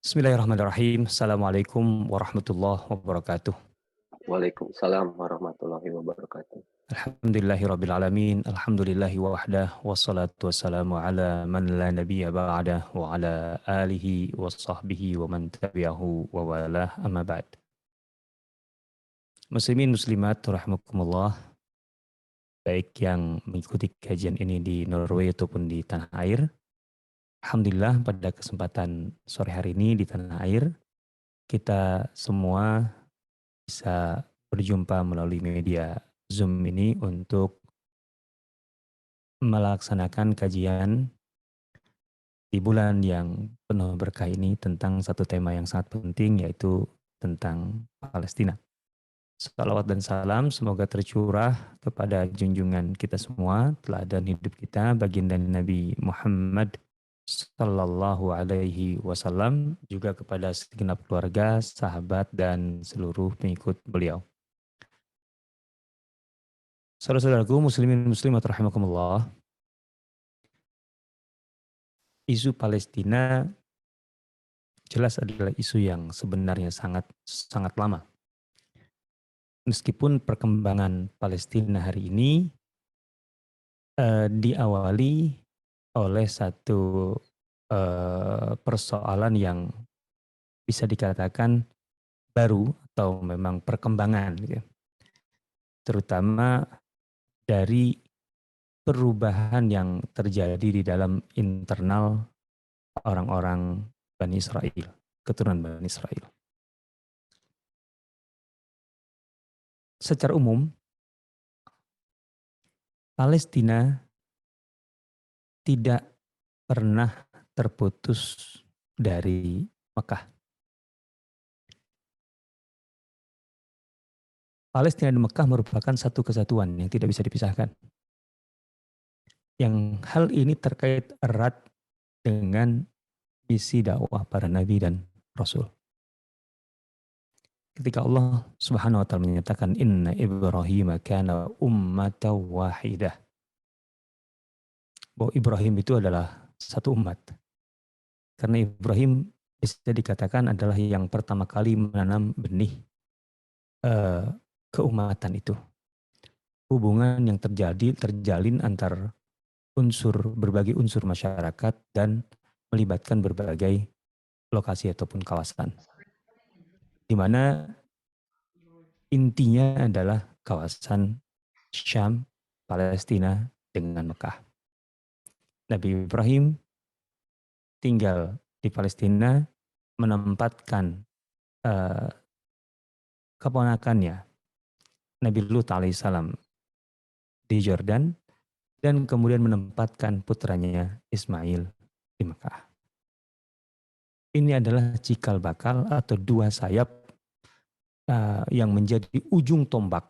Bismillahirrahmanirrahim. Assalamualaikum warahmatullahi wabarakatuh. Waalaikumsalam warahmatullahi wabarakatuh. Alhamdulillahirabbil alamin. Alhamdulillahi wahdah wassalatu wassalamu ala man la nabiyya ba'dah wa ala alihi wa sahbihi wa man tabi'ahu wa walah amma ba'd. Muslimin muslimat rahimakumullah, baik yang mengikuti kajian ini di Norway ataupun di tanah air. Alhamdulillah pada kesempatan sore hari ini di tanah air kita semua bisa berjumpa melalui media Zoom ini untuk melaksanakan kajian di bulan yang penuh berkah ini tentang satu tema yang sangat penting, yaitu tentang Palestina. Salawat dan salam semoga tercurah kepada junjungan kita semua, teladan hidup kita, baginda Nabi Muhammad Sallallahu Alaihi Wasallam, juga kepada segenap keluarga, sahabat, dan seluruh pengikut beliau. Saudara-saudaraku muslimin muslimat rahimakumullah, isu Palestina jelas adalah isu yang sebenarnya sangat lama. Meskipun perkembangan Palestina hari ini diawali oleh satu persoalan yang bisa dikatakan baru atau memang perkembangan, gitu. Terutama dari perubahan yang terjadi di dalam internal orang-orang Bani Israel, keturunan Bani Israel. Secara umum, Palestina tidak pernah terputus dari Mekah. Palestina dan Mekah merupakan satu kesatuan yang tidak bisa dipisahkan. Yang hal ini terkait erat dengan misi dakwah para nabi dan rasul. Ketika Allah Subhanahu wa taala menyatakan inna Ibrahim kana ummatan wahidah, bahwa Ibrahim itu adalah satu umat. Karena Ibrahim bisa dikatakan adalah yang pertama kali menanam benih keumatan itu. Hubungan yang terjalin antar berbagai unsur masyarakat dan melibatkan berbagai lokasi ataupun kawasan, di mana intinya adalah kawasan Syam, Palestina dengan Mekah. Nabi Ibrahim tinggal di Palestina, menempatkan keponakannya Nabi Lut alaihissalam di Jordan, dan kemudian menempatkan putranya Ismail di Mekah. Ini adalah cikal bakal atau dua sayap yang menjadi ujung tombak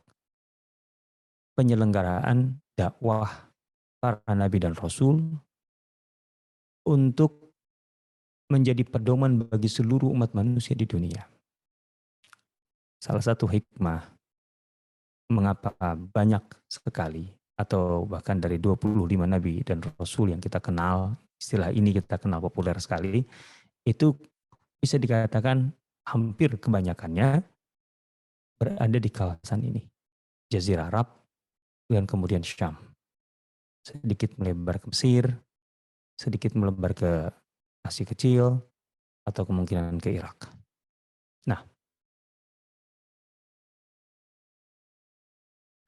penyelenggaraan dakwah para nabi dan rasul untuk menjadi pedoman bagi seluruh umat manusia di dunia. Salah satu hikmah mengapa banyak sekali atau bahkan dari 25 nabi dan rasul yang kita kenal, istilah ini kita kenal populer sekali, itu bisa dikatakan hampir kebanyakannya berada di kawasan ini. Jazirah Arab dan kemudian Syam. Sedikit melebar ke Mesir, sedikit melebar ke Asia Kecil, atau kemungkinan ke Irak. Nah,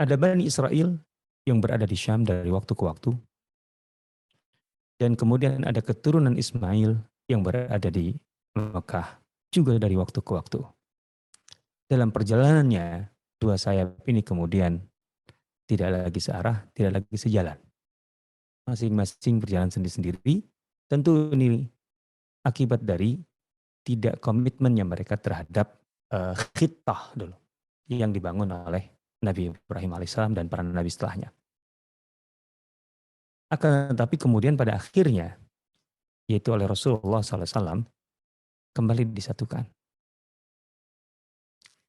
ada Bani Israel yang berada di Syam dari waktu ke waktu, dan kemudian ada keturunan Ismail yang berada di Mekah juga dari waktu ke waktu. Dalam perjalanannya, dua sayap ini kemudian tidak lagi searah, tidak lagi sejalan. Masing-masing berjalan sendiri-sendiri. Tentu ini akibat dari tidak komitmennya mereka terhadap khittah dulu yang dibangun oleh Nabi Ibrahim alaihissalam dan para nabi setelahnya. Akan tetapi kemudian pada akhirnya, yaitu oleh Rasulullah SAW, kembali disatukan.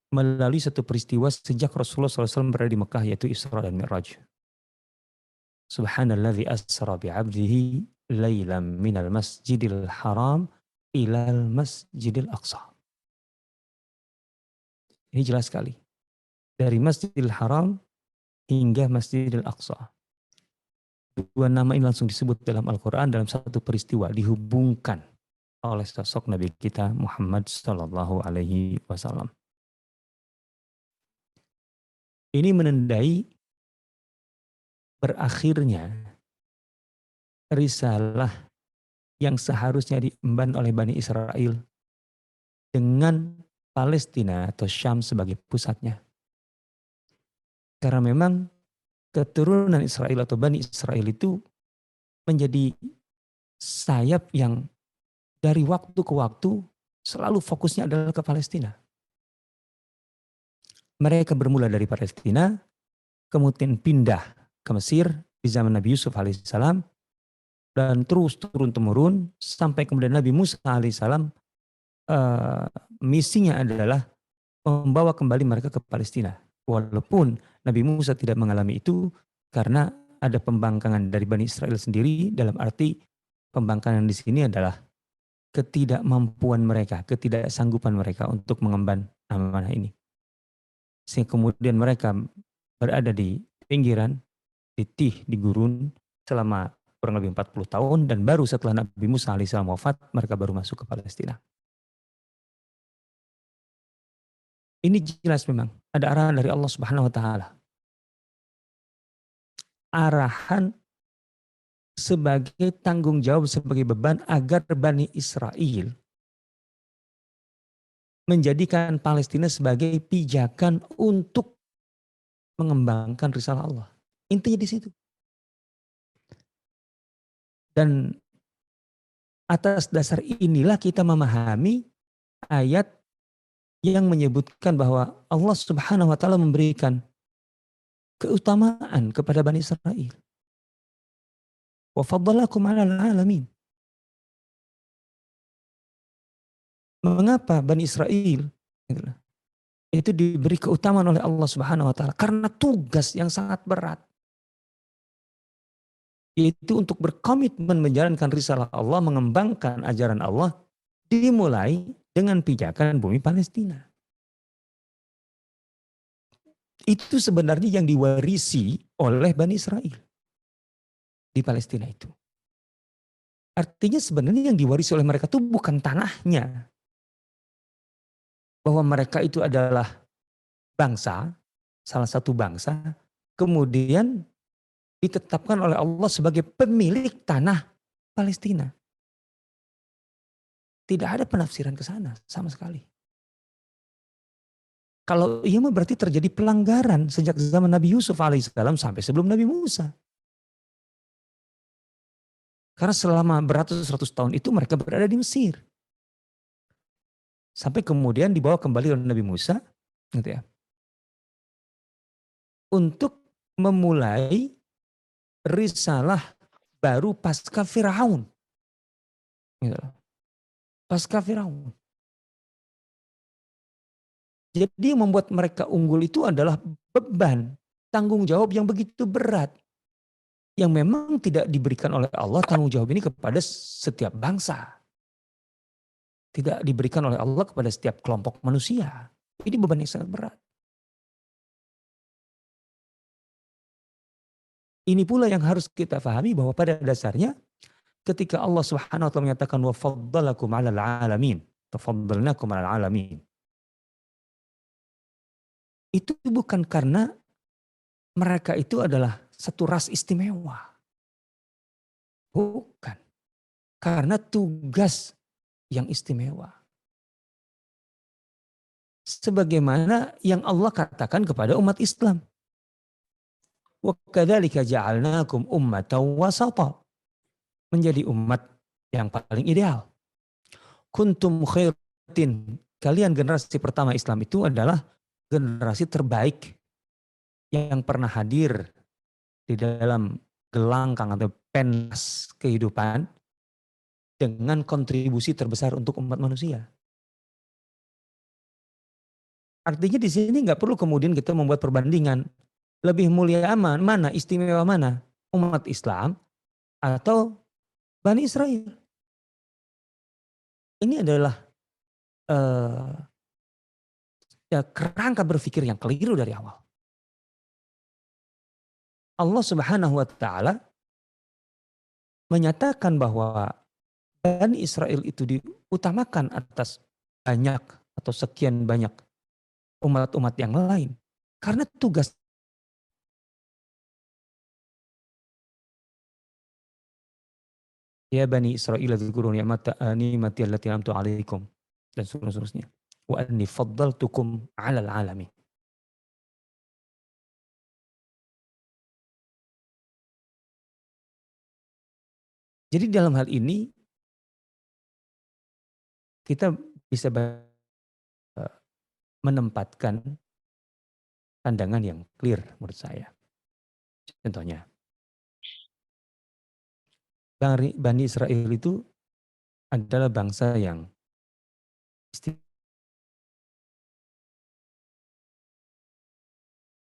Melalui satu peristiwa sejak Rasulullah SAW berada di Mekah, yaitu Isra dan Mi'raj. Subhanalladzi asra bi'abdihi laylam minal masjidil haram ilal Masjidil Aqsa. Ini jelas sekali. Dari Masjidil Haram hingga Masjidil Aqsa. Dua nama ini langsung disebut dalam Al-Quran dalam satu peristiwa, dihubungkan oleh sosok Nabi kita Muhammad Sallallahu Alaihi Wasallam. Ini menandai berakhirnya risalah yang seharusnya diemban oleh Bani Israel dengan Palestina atau Syam sebagai pusatnya. Karena memang keturunan Israel atau Bani Israel itu menjadi sayap yang dari waktu ke waktu selalu fokusnya adalah ke Palestina. Mereka bermula dari Palestina, kemudian pindah ke Mesir di zaman Nabi Yusuf alaihissalam, dan terus turun-temurun sampai kemudian Nabi Musa alaihissalam misinya adalah membawa kembali mereka ke Palestina. Walaupun Nabi Musa tidak mengalami itu karena ada pembangkangan dari Bani Israel sendiri, dalam arti pembangkangan di sini adalah ketidakmampuan mereka, ketidaksanggupan mereka untuk mengemban amanah ini. Sehingga kemudian mereka berada di pinggiran, di Tih, di gurun selama kurang lebih 40 tahun, dan baru setelah Nabi Musa alaihissalam wafat, mereka baru masuk ke Palestina. Ini jelas memang ada arahan dari Allah Subhanahu wa taala. Arahan sebagai tanggung jawab, sebagai beban agar Bani Israel menjadikan Palestina sebagai pijakan untuk mengembangkan risalah Allah. Intinya di situ. Dan atas dasar inilah kita memahami ayat yang menyebutkan bahwa Allah Subhanahu wa taala memberikan keutamaan kepada Bani Israel. Wa faddalakum 'alal 'alamin. Mengapa Bani Israel itu diberi keutamaan oleh Allah Subhanahu wa taala? Karena tugas yang sangat berat, yaitu untuk berkomitmen menjalankan risalah Allah, mengembangkan ajaran Allah, dimulai dengan pijakan bumi Palestina. Itu sebenarnya yang diwarisi oleh Bani Israel di Palestina itu. Artinya sebenarnya yang diwarisi oleh mereka itu bukan tanahnya. Bahwa mereka itu adalah bangsa, salah satu bangsa, kemudian ditetapkan oleh Allah sebagai pemilik tanah Palestina. Tidak ada penafsiran ke sana sama sekali. Kalau iya mah berarti terjadi pelanggaran sejak zaman Nabi Yusuf alaihissalam sampai sebelum Nabi Musa. Karena selama beratus-ratus tahun itu mereka berada di Mesir. Sampai kemudian dibawa kembali oleh Nabi Musa, gitu ya, untuk memulai risalah baru pasca Firaun. Gitu. Pasca Firaun. Jadi yang membuat mereka unggul itu adalah beban, tanggung jawab yang begitu berat. Yang memang tidak diberikan oleh Allah tanggung jawab ini kepada setiap bangsa. Tidak diberikan oleh Allah kepada setiap kelompok manusia. Ini beban yang sangat berat. Ini pula yang harus kita pahami bahwa pada dasarnya ketika Allah Subhanahu wa taala menyatakan wa faddalakum 'alal 'alamin, tafaddalnakum 'alal 'alamin. Itu bukan karena mereka itu adalah satu ras istimewa. Bukan. Karena tugas yang istimewa. Sebagaimana yang Allah katakan kepada umat Islam. Wa kadzalika ja'alnakum ummatan wasata. Menjadi umat yang paling ideal. Kuntum khairatin. Kalian generasi pertama Islam itu adalah generasi terbaik yang pernah hadir di dalam gelanggang atau pentas kehidupan dengan kontribusi terbesar untuk umat manusia. Artinya di sini nggak perlu kemudian kita membuat perbandingan lebih mulia mana, istimewa mana, umat Islam atau Bani Israel. ini adalah eh, ya, kerangka berpikir yang keliru dari awal. Allah Subhanahu wa taala menyatakan bahwa Bani Israel itu diutamakan atas banyak atau sekian banyak umat-umat yang lain. Karena tugas ya Bani Israel dzkuru ni'mati allati an'amtu 'alaikum dan seterusnya. Wa anni faddaltukum 'alal 'alamin. Jadi dalam hal ini kita bisa menempatkan pandangan yang clear menurut saya. Contohnya, Bani Israel itu adalah bangsa yang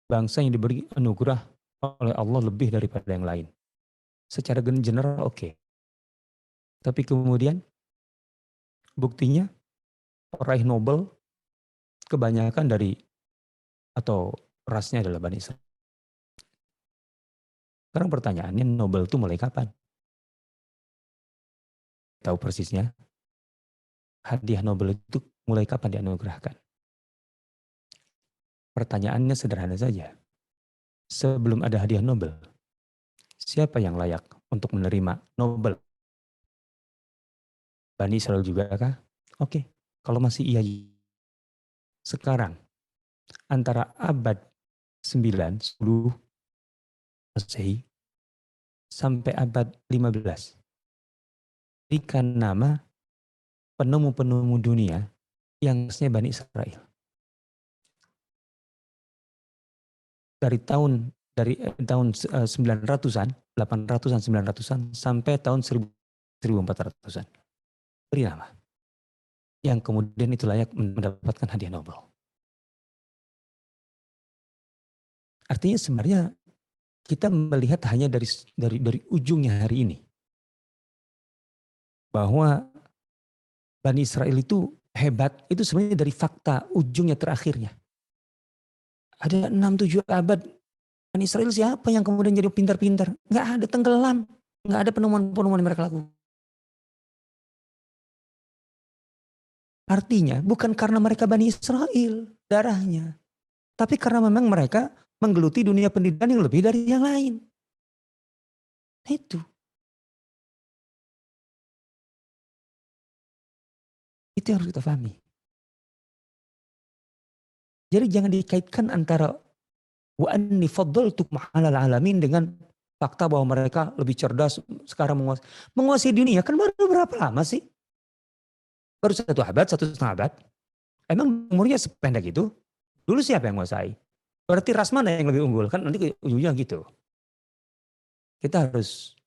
bangsa yang diberi anugerah oleh Allah lebih daripada yang lain. Secara general oke. Tapi kemudian buktinya peraih Nobel kebanyakan dari atau rasnya adalah Bani Israel. Sekarang pertanyaannya Nobel itu mulai kapan? Tahu persisnya? Hadiah Nobel itu mulai kapan dianugerahkan? Pertanyaannya sederhana saja. Sebelum ada hadiah Nobel, siapa yang layak untuk menerima Nobel? Bani Israel juga kah? Oke, kalau masih iya. Sekarang, antara abad 9, 10 Masehi sampai abad 15, berikan nama penemu-penemu dunia yang harusnya Bani Israel. Dari tahun 900-an, 800-an, 900-an sampai tahun 1400-an. Beri nama. Yang kemudian itu layak mendapatkan hadiah Nobel. Artinya sebenarnya kita melihat hanya dari ujungnya hari ini. Bahwa Bani Israel itu hebat, itu sebenarnya dari fakta ujungnya terakhirnya. Ada 6-7 abad Bani Israel siapa yang kemudian jadi pintar-pintar? Nggak ada, tenggelam. Nggak ada penemuan-penemuan yang mereka lakukan. Artinya bukan karena mereka Bani Israel darahnya. Tapi karena memang mereka menggeluti dunia pendidikan yang lebih dari yang lain. Itu. Itu yang harus kita pahami. Jadi jangan dikaitkan antara wa anni faddaltukum 'alal 'alamin dengan fakta bahwa mereka lebih cerdas sekarang menguasai dunia. Kan baru berapa lama sih? Baru 1 abad, 1,5 abad. Emang umurnya sependek itu? Dulu siapa yang menguasai? Berarti ras mana yang lebih unggul? Kan nanti ujungnya gitu. Kita harus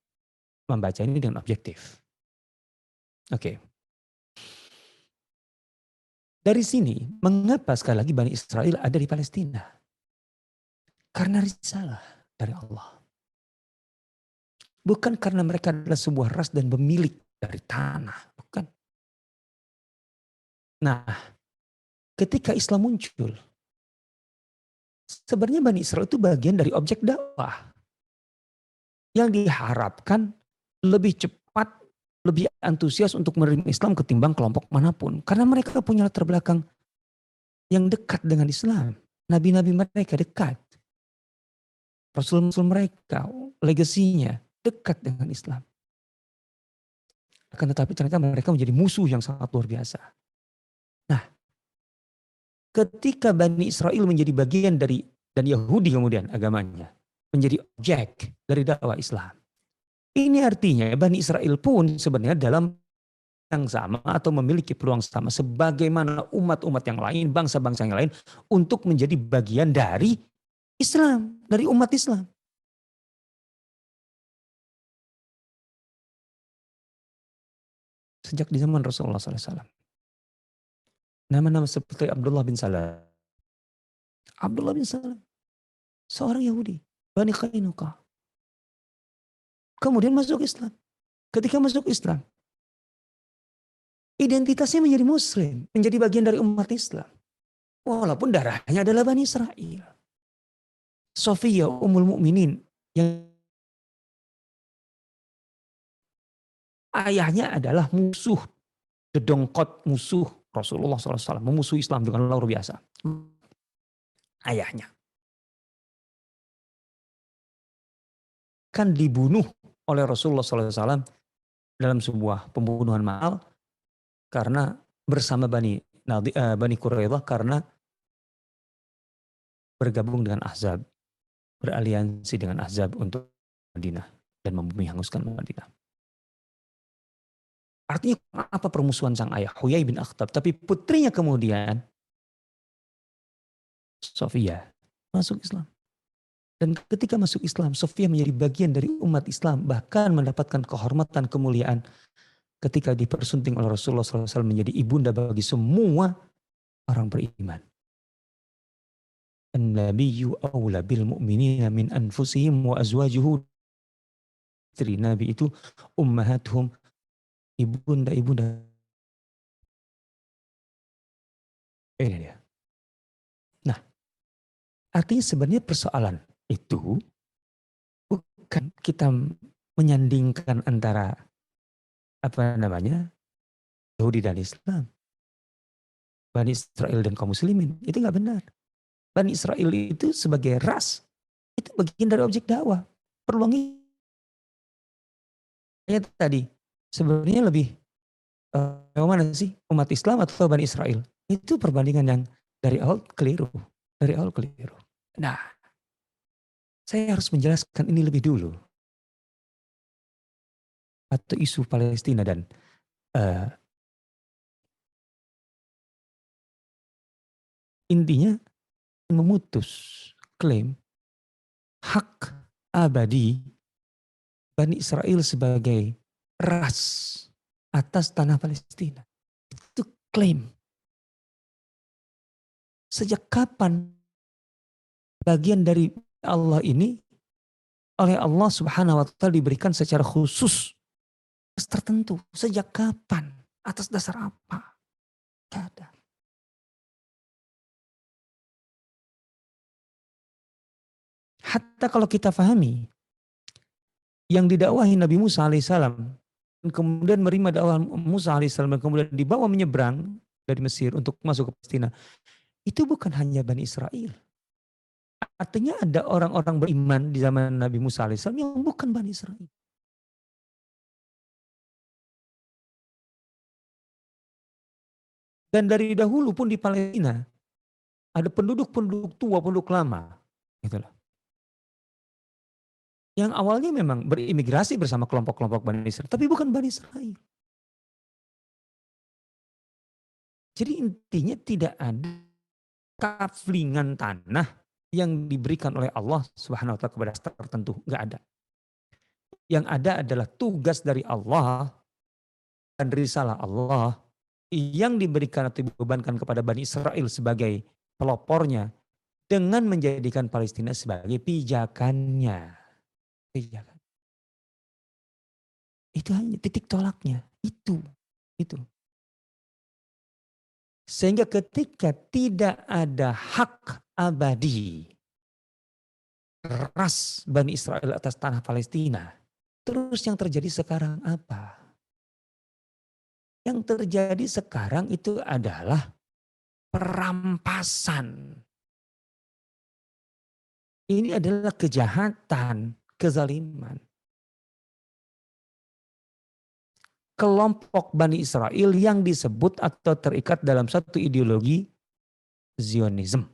membaca ini dengan objektif. Oke. Dari sini, mengapa sekali lagi Bani Israel ada di Palestina? Karena risalah dari Allah. Bukan karena mereka adalah sebuah ras dan pemilik dari tanah. Bukan. Nah, ketika Islam muncul, sebenarnya Bani Israel itu bagian dari objek dakwah. Yang diharapkan lebih cepat, lebih antusias untuk menerima Islam ketimbang kelompok manapun. Karena mereka punya latar belakang yang dekat dengan Islam. Nabi-nabi mereka dekat. Rasul-rasul mereka, legasinya dekat dengan Islam. Akan tetapi ternyata mereka menjadi musuh yang sangat luar biasa. Nah, ketika Bani Israel menjadi bagian dari, dan Yahudi kemudian agamanya, menjadi objek dari dakwah Islam. Ini artinya Bani Israel pun sebenarnya dalam yang sama atau memiliki peluang sama sebagaimana umat-umat yang lain, bangsa-bangsa yang lain untuk menjadi bagian dari Islam, dari umat Islam. Sejak di zaman Rasulullah SAW. Nama-nama seperti Abdullah bin Salam. Abdullah bin Salam. Seorang Yahudi. Bani Qainuqa. Kemudian masuk Islam. Ketika masuk Islam. identitasnya menjadi muslim, menjadi bagian dari umat Islam. Walaupun darahnya adalah Bani Israel. Sofia Ummul Mukminin yang ayahnya adalah musuh, dedongkot musuh Rasulullah SAW, memusuhi Islam dengan luar biasa. Ayahnya kan dibunuh oleh Rasulullah SAW dalam sebuah pembunuhan massal karena bersama Bani Quraidah karena bergabung dengan Ahzab, beraliansi dengan Ahzab untuk Madinah dan menghanguskan Madinah. Artinya apa permusuhan sang ayah Huyai bin Akhtab, tapi putrinya kemudian Sofia masuk Islam. Dan ketika masuk Islam, Sofia menjadi bagian dari umat Islam, bahkan mendapatkan kehormatan, kemuliaan ketika dipersunting oleh Rasulullah SAW menjadi ibunda bagi semua orang beriman. An-nabiyyu awla bil mu'minina min anfusihim wa azwajuhu. Istri Nabi itu ummahatuhum, ibunda-ibunda. Ini dia. Nah, artinya sebenarnya persoalan itu bukan kita menyandingkan antara Yahudi dan Islam, Bani Israel dan kaum muslimin. Itu nggak benar. Bani Israel itu sebagai ras, itu bagian dari objek dakwah. Peluangnya tadi sebenarnya lebih mana sih, umat Islam atau Bani Israel? Itu perbandingan yang dari awal keliru. Nah, saya harus menjelaskan ini lebih dulu. Atau isu Palestina dan intinya memutus klaim hak abadi Bani Israel sebagai ras atas tanah Palestina. Itu klaim. Sejak kapan bagian dari Allah ini oleh Allah Subhanahu wa Ta'ala diberikan secara khusus tertentu? Sejak kapan? Atas dasar apa? Tidak ada. Hatta kalau kita pahami yang didakwahi Nabi Musa alaihissalam, kemudian menerima dakwah Musa alaihissalam, kemudian dibawa menyeberang dari Mesir untuk masuk ke Palestina, itu bukan hanya Bani Israel. Artinya ada orang-orang beriman di zaman Nabi Musa alaihissalam yang bukan Bani Israel. Dan dari dahulu pun di Palestina ada penduduk-penduduk tua, penduduk lama, itulah. Yang awalnya memang berimigrasi bersama kelompok-kelompok Bani Israel, tapi bukan Bani Israel. Jadi intinya tidak ada kaflingan tanah yang diberikan oleh Allah Subhanahu wa Ta'ala kepada tertentu, enggak ada. Yang ada adalah tugas dari Allah dan risalah Allah yang diberikan atau dibebankan kepada Bani Israel sebagai pelopornya dengan menjadikan Palestina sebagai pijakannya. Pijakan. Itu hanya titik tolaknya. Itu. Sehingga ketika tidak ada hak abadi ras Bani Israel atas tanah Palestina, terus yang terjadi sekarang apa? Yang terjadi sekarang itu adalah perampasan. Ini adalah kejahatan, kezaliman. Kelompok Bani Israel yang disebut atau terikat dalam satu ideologi Zionisme.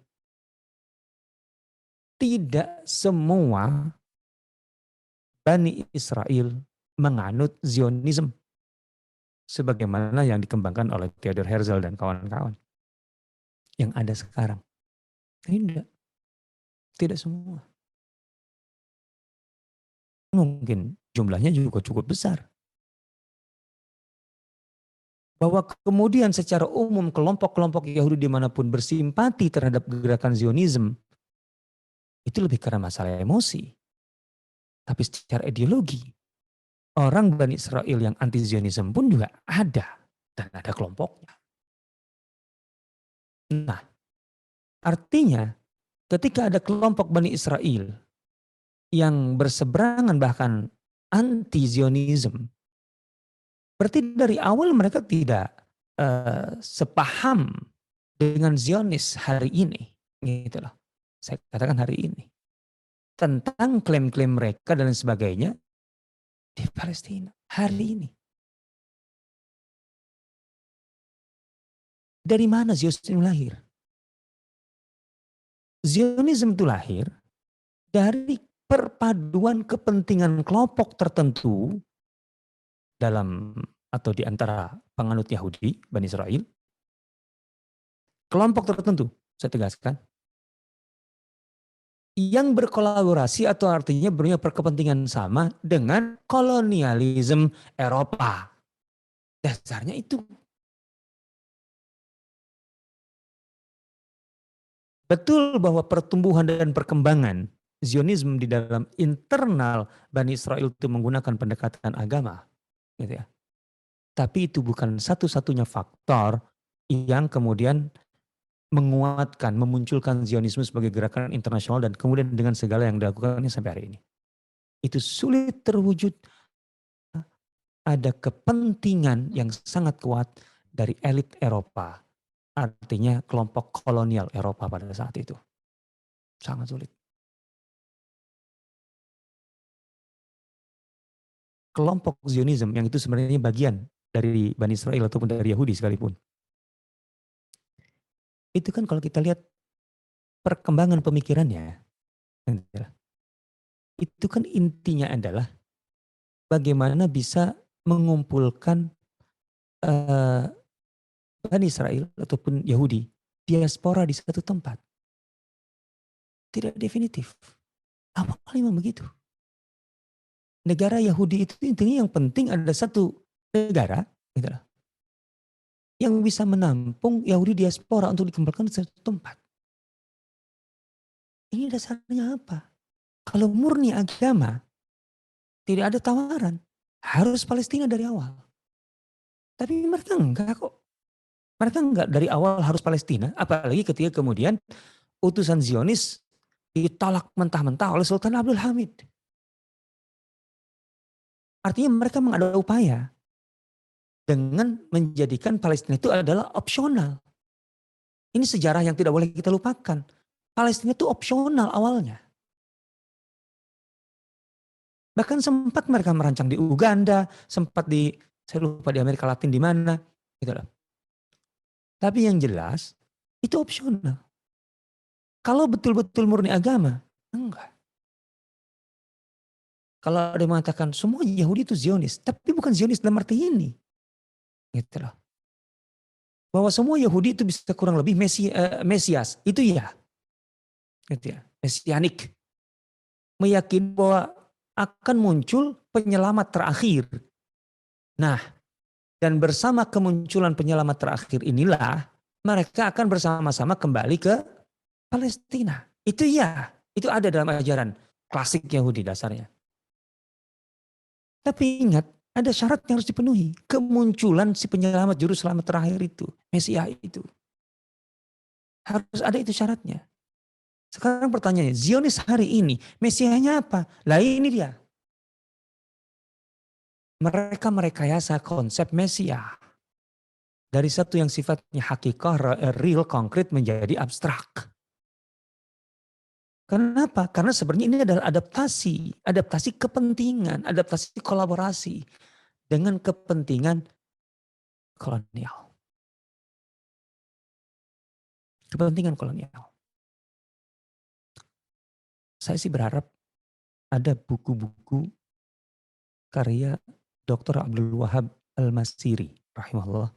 Tidak semua Bani Israel menganut Zionisme sebagaimana yang dikembangkan oleh Theodor Herzl dan kawan-kawan yang ada sekarang. Tidak semua. Mungkin jumlahnya juga cukup besar. Bahwa kemudian secara umum kelompok-kelompok Yahudi dimanapun bersimpati terhadap gerakan Zionisme, itu lebih karena masalah emosi. Tapi secara ideologi, orang Bani Israel yang anti Zionisme pun juga ada. dan ada kelompoknya. Nah, artinya ketika ada kelompok Bani Israel yang berseberangan bahkan anti-Zionism, berarti dari awal mereka tidak sepaham dengan Zionis hari ini, gitu loh. Saya katakan hari ini tentang klaim-klaim mereka dan sebagainya di Palestina hari ini. Dari mana Zionisme lahir? Zionisme itu lahir dari perpaduan kepentingan kelompok tertentu dalam atau di antara penganut Yahudi, Bani Israel, kelompok tertentu, saya tegaskan, yang berkolaborasi atau artinya punya berkepentingan sama dengan kolonialisme Eropa. Dasarnya itu. Betul bahwa pertumbuhan dan perkembangan Zionisme di dalam internal Bani Israel itu menggunakan pendekatan agama, gitu ya. Tapi itu bukan satu-satunya faktor yang kemudian menguatkan, memunculkan Zionisme sebagai gerakan internasional dan kemudian dengan segala yang dilakukannya sampai hari ini. Itu sulit terwujud. Ada kepentingan yang sangat kuat dari elit Eropa. Artinya kelompok kolonial Eropa pada saat itu. Sangat sulit. Kelompok Zionisme yang itu sebenarnya bagian dari Bani Israel ataupun dari Yahudi sekalipun. Itu kan kalau kita lihat perkembangan pemikirannya, itu kan intinya adalah bagaimana bisa mengumpulkan Bani Israel ataupun Yahudi diaspora di satu tempat. Tidak definitif. Awalnya memang begitu. Negara Yahudi itu intinya yang penting ada satu negara gitu lah, yang bisa menampung Yahudi diaspora untuk dikembangkan di satu tempat. Ini dasarnya apa? Kalau murni agama, tidak ada tawaran. Harus Palestina dari awal. Tapi mereka enggak kok. Mereka enggak dari awal harus Palestina. Apalagi ketika kemudian utusan Zionis ditolak mentah-mentah oleh Sultan Abdul Hamid. Artinya mereka memang ada upaya dengan menjadikan Palestina itu adalah opsional. Ini sejarah yang tidak boleh kita lupakan. Palestina itu opsional awalnya. Bahkan sempat mereka merancang di Uganda, sempat di, saya lupa di Amerika Latin di mana, gitu loh. Tapi yang jelas itu opsional. Kalau betul-betul murni agama, enggak. Kalau ada yang mengatakan semua Yahudi itu Zionis, tapi bukan Zionis dalam arti ini. Gitu loh. Bahwa semua Yahudi itu bisa kurang lebih Mesias, itu ya. Gitu ya. Mesianik. Meyakini bahwa akan muncul penyelamat terakhir. Nah, dan bersama kemunculan penyelamat terakhir inilah mereka akan bersama-sama kembali ke Palestina. Itu ya, itu ada dalam ajaran klasik Yahudi dasarnya. Tapi ingat, ada syarat yang harus dipenuhi. Kemunculan si penyelamat juru selamat terakhir itu, Mesias itu. Harus ada itu syaratnya. Sekarang pertanyaannya, Zionis hari ini, Mesiasnya apa? Lah ini dia. Mereka merekayasa konsep Mesias. Dari satu yang sifatnya hakikah, real, konkret menjadi abstrak. Kenapa? Karena sebenarnya ini adalah adaptasi kepentingan, adaptasi kolaborasi dengan kepentingan kolonial. Kepentingan kolonial. Saya sih berharap ada buku-buku karya Dr. Abdul Wahab Al-Masiri, rahimahullah,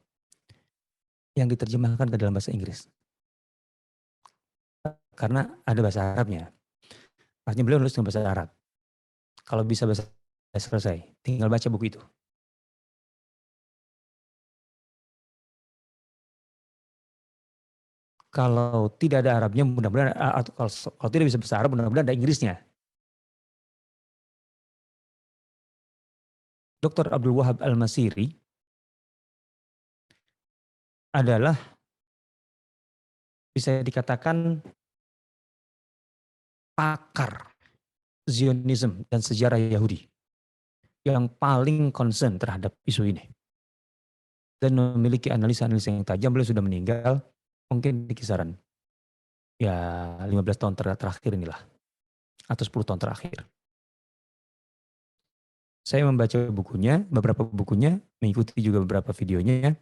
yang diterjemahkan ke dalam bahasa Inggris. Karena ada bahasa Arabnya. Artinya beliau nulis dengan bahasa Arab. Kalau bisa bahasa selesai, tinggal baca buku itu. Kalau tidak ada Arabnya, mudah-mudahan, atau kalau tidak bisa bahasa Arab, mudah-mudahan ada Inggrisnya. Dr. Abdul Wahab Al-Masiri adalah bisa dikatakan pakar Zionism dan sejarah Yahudi yang paling concern terhadap isu ini dan memiliki analisa-analisa yang tajam. Beliau sudah meninggal mungkin di kisaran ya 15 tahun terakhir inilah atau 10 tahun terakhir. Saya membaca bukunya, beberapa bukunya, mengikuti juga beberapa videonya.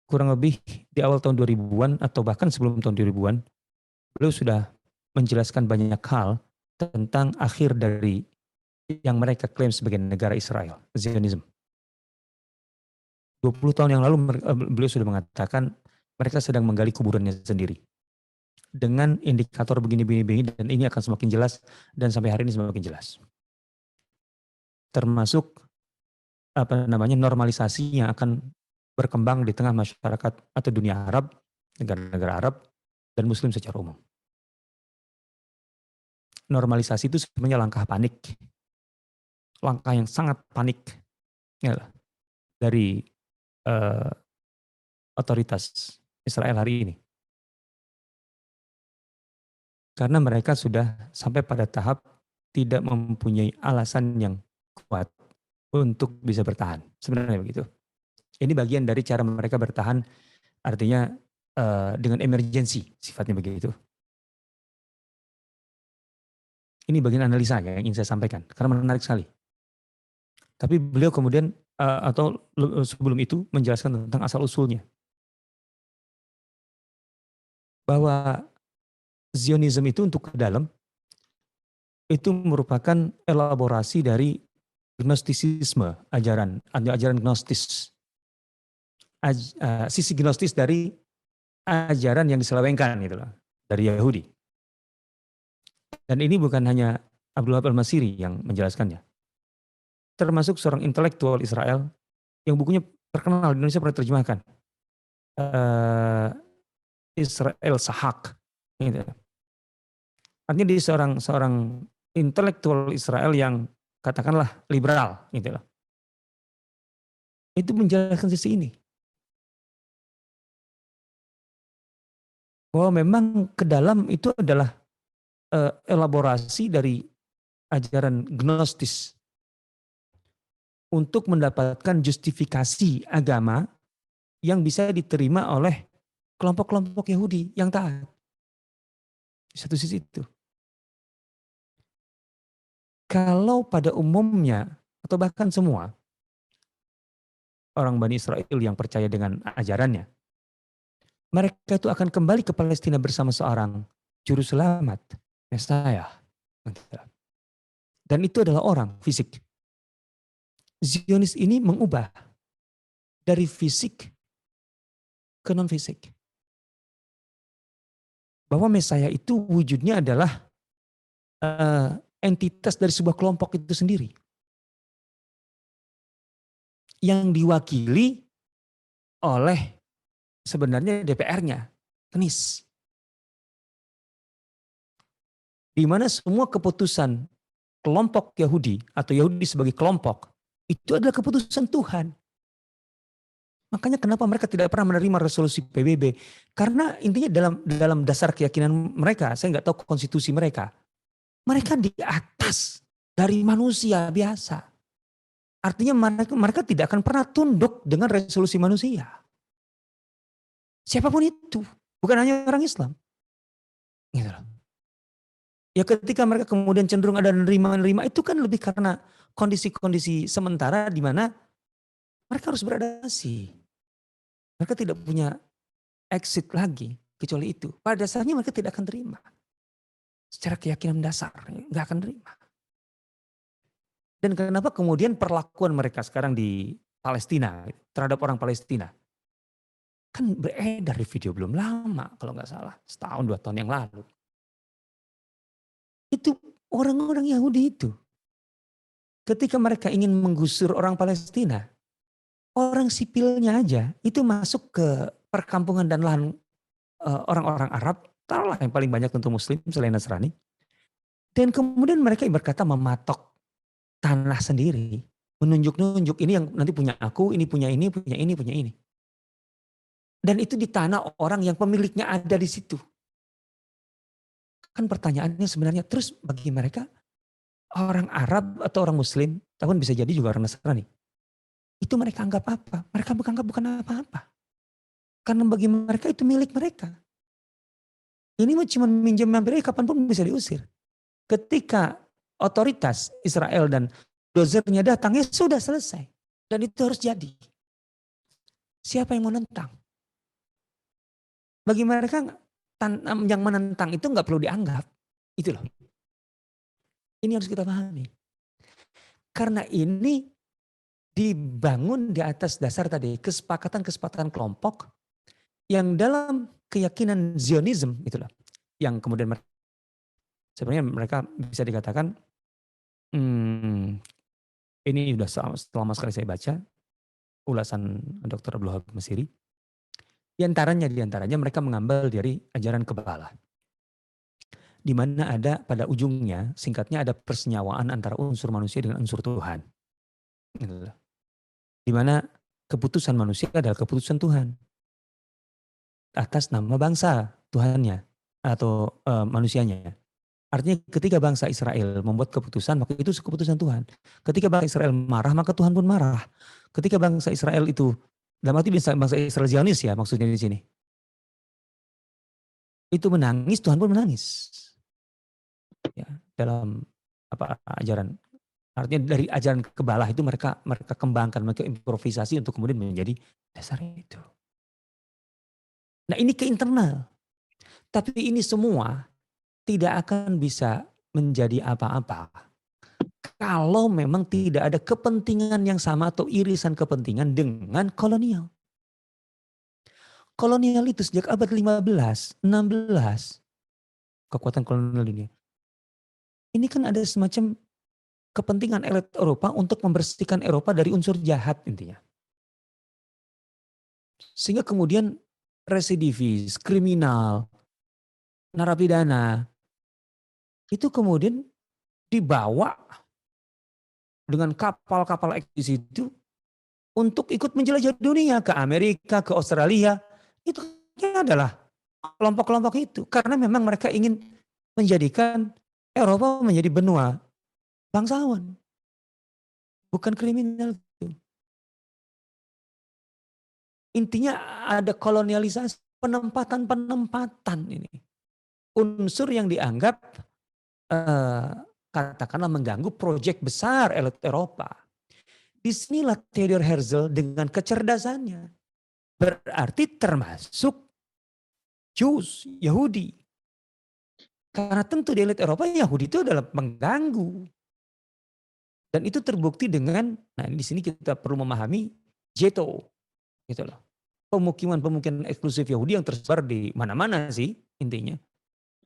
Kurang lebih di awal tahun 2000-an atau bahkan sebelum tahun 2000-an, beliau sudah menjelaskan banyak hal tentang akhir dari yang mereka klaim sebagai negara Israel, Zionism. 20 tahun yang lalu beliau sudah mengatakan mereka sedang menggali kuburannya sendiri. Dengan indikator begini-begini dan ini akan semakin jelas dan sampai hari ini semakin jelas. Termasuk normalisasi yang akan berkembang di tengah masyarakat atau dunia Arab, negara-negara Arab dan Muslim secara umum. Normalisasi itu sebenarnya langkah panik, langkah yang sangat panik ya, dari otoritas Israel hari ini. Karena mereka sudah sampai pada tahap tidak mempunyai alasan yang kuat untuk bisa bertahan. Sebenarnya begitu. Ini bagian dari cara mereka bertahan, artinya dengan emergensi sifatnya begitu. Ini bagian analisa yang ingin saya sampaikan, karena menarik sekali. Tapi beliau kemudian atau sebelum itu menjelaskan tentang asal-usulnya. Bahwa Zionism itu untuk ke dalam, itu merupakan elaborasi dari Gnostisisme, ajaran Gnostis. Sisi Gnostis dari ajaran yang diselewengkan gitu loh, dari Yahudi. Dan ini bukan hanya Abdul Wahab Al-Masiri yang menjelaskannya. Termasuk seorang intelektual Israel yang bukunya terkenal di Indonesia pernah terjemahkan. Israel Sahak. Gitu. Artinya dia seorang intelektual Israel yang katakanlah liberal. Gitu loh. Itu menjelaskan sisi ini. Bahwa memang ke dalam itu adalah elaborasi dari ajaran Gnostis untuk mendapatkan justifikasi agama yang bisa diterima oleh kelompok-kelompok Yahudi yang taat. Di satu sisi itu. Kalau pada umumnya atau bahkan semua orang Bani Israel yang percaya dengan ajarannya, mereka itu akan kembali ke Palestina bersama seorang juru selamat, Mesias. Dan itu adalah orang fisik. Zionis ini mengubah dari fisik ke non-fisik. Bahwa Mesias itu wujudnya adalah entitas dari sebuah kelompok itu sendiri. Yang diwakili oleh sebenarnya DPR-nya, Knis. Di mana semua keputusan kelompok Yahudi atau Yahudi sebagai kelompok itu adalah keputusan Tuhan. Makanya kenapa mereka tidak pernah menerima resolusi PBB? Karena intinya dalam dasar keyakinan mereka, saya nggak tahu konstitusi mereka. Mereka di atas dari manusia biasa. Artinya mereka tidak akan pernah tunduk dengan resolusi manusia. Siapapun itu, bukan hanya orang Islam. Gitu loh. Ya ketika mereka kemudian cenderung ada nerima itu kan lebih karena kondisi-kondisi sementara di mana mereka harus beradaptasi. Mereka tidak punya exit lagi kecuali itu. Pada dasarnya mereka tidak akan terima. Secara keyakinan dasar, nggak akan terima. Dan kenapa kemudian perlakuan mereka sekarang di Palestina terhadap orang Palestina? Kan beredar di video belum lama kalau nggak salah. Setahun 2 tahun yang lalu. Itu orang-orang Yahudi itu. Ketika mereka ingin menggusur orang Palestina, orang sipilnya aja itu masuk ke perkampungan dan lahan orang-orang Arab, taruhlah yang paling banyak tentu Muslim selain Nasrani. Dan kemudian mereka berkata mematok tanah sendiri, menunjuk-nunjuk ini yang nanti punya aku, ini punya ini, punya ini, punya ini. Dan itu di tanah orang yang pemiliknya ada di situ. Kan pertanyaannya sebenarnya, terus bagi mereka orang Arab atau orang Muslim, tahun bisa jadi juga orang Nasrani, itu mereka anggap apa? Mereka anggap bukan apa-apa. Karena bagi mereka itu milik mereka. Ini cuma minjem hampir kapanpun bisa diusir. Ketika otoritas Israel dan dozernya datang, ya sudah selesai. Dan itu harus jadi. Siapa yang mau nentang? Bagi mereka yang menentang itu nggak perlu dianggap. Itu loh. Ini harus kita pahami. Karena ini dibangun di atas dasar tadi kesepakatan-kesepakatan kelompok yang dalam keyakinan Zionism itulah yang kemudian sebenarnya mereka bisa dikatakan ini sudah selama sekali saya baca ulasan Dr. Abdul Wahab Mesiri. Di antaranya mereka mengambil dari ajaran Kabbalah. Di mana ada pada ujungnya, singkatnya ada persenyawaan antara unsur manusia dengan unsur Tuhan. Di mana keputusan manusia adalah keputusan Tuhan. Atas nama bangsa Tuhannya atau manusianya. Artinya ketika bangsa Israel membuat keputusan, maka itu keputusan Tuhan. Ketika bangsa Israel marah, maka Tuhan pun marah. Ketika bangsa Israel itu, dalam arti bangsa Israel Zionis ya maksudnya di sini. Itu menangis, Tuhan pun menangis. Ya, dalam ajaran. Artinya dari ajaran Kabbalah itu mereka kembangkan, mereka improvisasi untuk kemudian menjadi dasar itu. Nah ini ke internal. Tapi ini semua tidak akan bisa menjadi apa-apa kalau memang tidak ada kepentingan yang sama atau irisan kepentingan dengan kolonial. Kolonial itu sejak abad 15, 16, kekuatan kolonial dunia. Ini kan ada semacam kepentingan elit Eropa untuk membersihkan Eropa dari unsur jahat intinya. Sehingga kemudian residivis, kriminal, narapidana, itu kemudian dibawa dengan kapal-kapal ekspedisi itu untuk ikut menjelajah dunia ke Amerika, ke Australia. Itu adalah kelompok-kelompok itu. Karena memang mereka ingin menjadikan Eropa menjadi benua bangsawan. Bukan kriminal. Intinya ada kolonialisasi, penempatan ini. Unsur yang dianggap katakanlah mengganggu proyek besar elit Eropa. Disinilah Theodor Herzl dengan kecerdasannya. Berarti termasuk Jews, Yahudi. Karena tentu di elit Eropa Yahudi itu adalah mengganggu. Dan itu terbukti dengan, nah di sini kita perlu memahami ghetto. Gitu loh. Pemukiman-pemukiman eksklusif Yahudi yang tersebar di mana-mana sih intinya.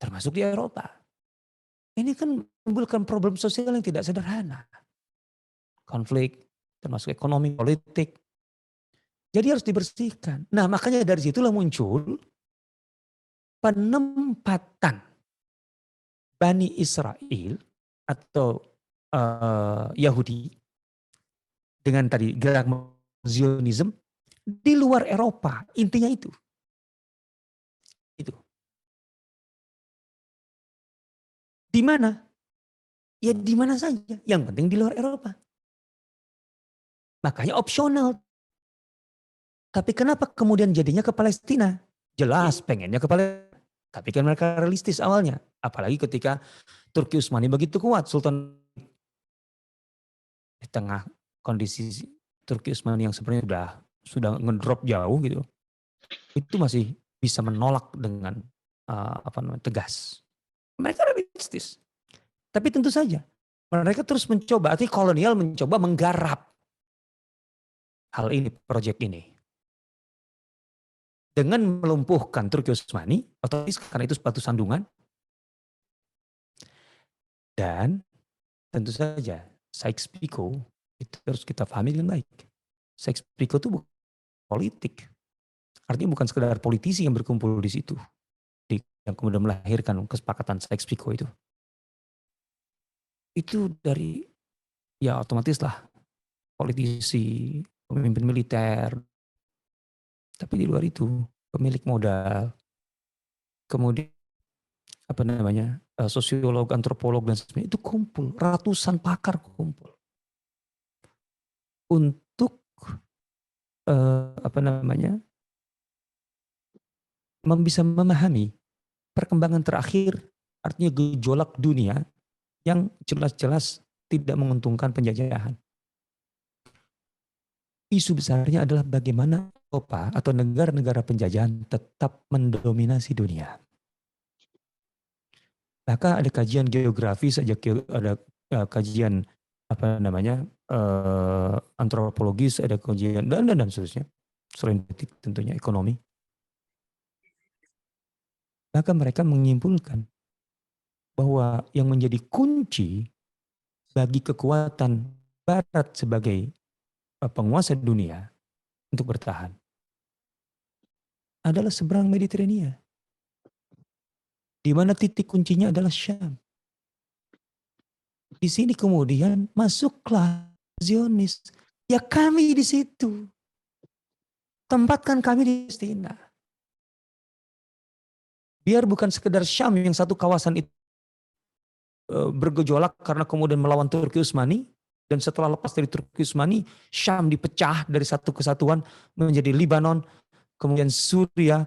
Termasuk di Eropa. Ini kan menimbulkan problem sosial yang tidak sederhana. Konflik, termasuk ekonomi, politik. Jadi harus dibersihkan. Nah makanya dari situlah muncul penempatan Bani Israel atau Yahudi dengan tadi gerak Zionism di luar Eropa. Intinya itu. Di mana? Ya di mana saja. Yang penting di luar Eropa. Makanya opsional. Tapi kenapa kemudian jadinya ke Palestina? Jelas pengennya ke Palestina. Tapi kan mereka realistis awalnya. Apalagi ketika Turki Utsmani begitu kuat. Sultan di tengah kondisi Turki Utsmani yang sebenarnya sudah ngedrop jauh gitu. Itu masih bisa menolak dengan tegas. Mereka realistis. Tapi tentu saja mereka terus mencoba, artinya kolonial mencoba menggarap hal ini, proyek ini. Dengan melumpuhkan Turki Utsmani, otomatis karena itu batu sandungan. Dan tentu saja Sykes-Picot itu harus kita pahami dengan baik. Sykes-Picot itu bukan politik. Artinya bukan sekedar politisi yang berkumpul di situ. Yang kemudian melahirkan kesepakatan Sykes-Picot itu. Itu dari, ya otomatis lah politisi, pemimpin militer, Tapi di luar itu, pemilik modal, kemudian sosiolog, antropolog dan sebagainya itu kumpul, ratusan pakar kumpul untuk bisa memahami perkembangan terakhir, artinya gejolak dunia yang jelas-jelas tidak menguntungkan penjajahan. Isu besarnya adalah bagaimana Eropa atau negara-negara penjajahan tetap mendominasi dunia. Maka ada kajian geografis, ada kajian antropologis, ada kajian dan seterusnya, selain politik tentunya ekonomi. Maka mereka menyimpulkan bahwa yang menjadi kunci bagi kekuatan Barat sebagai penguasa dunia untuk bertahan adalah seberang Mediterania, di mana titik kuncinya adalah Syam. Di sini kemudian masuklah Zionis. Ya kami di situ. Tempatkan kami di Palestina. Biar bukan sekedar Syam yang satu kawasan itu bergejolak karena kemudian melawan Turki Utsmani, dan setelah lepas dari Turki Utsmani, Syam dipecah dari satu kesatuan menjadi Libanon, kemudian Suriah,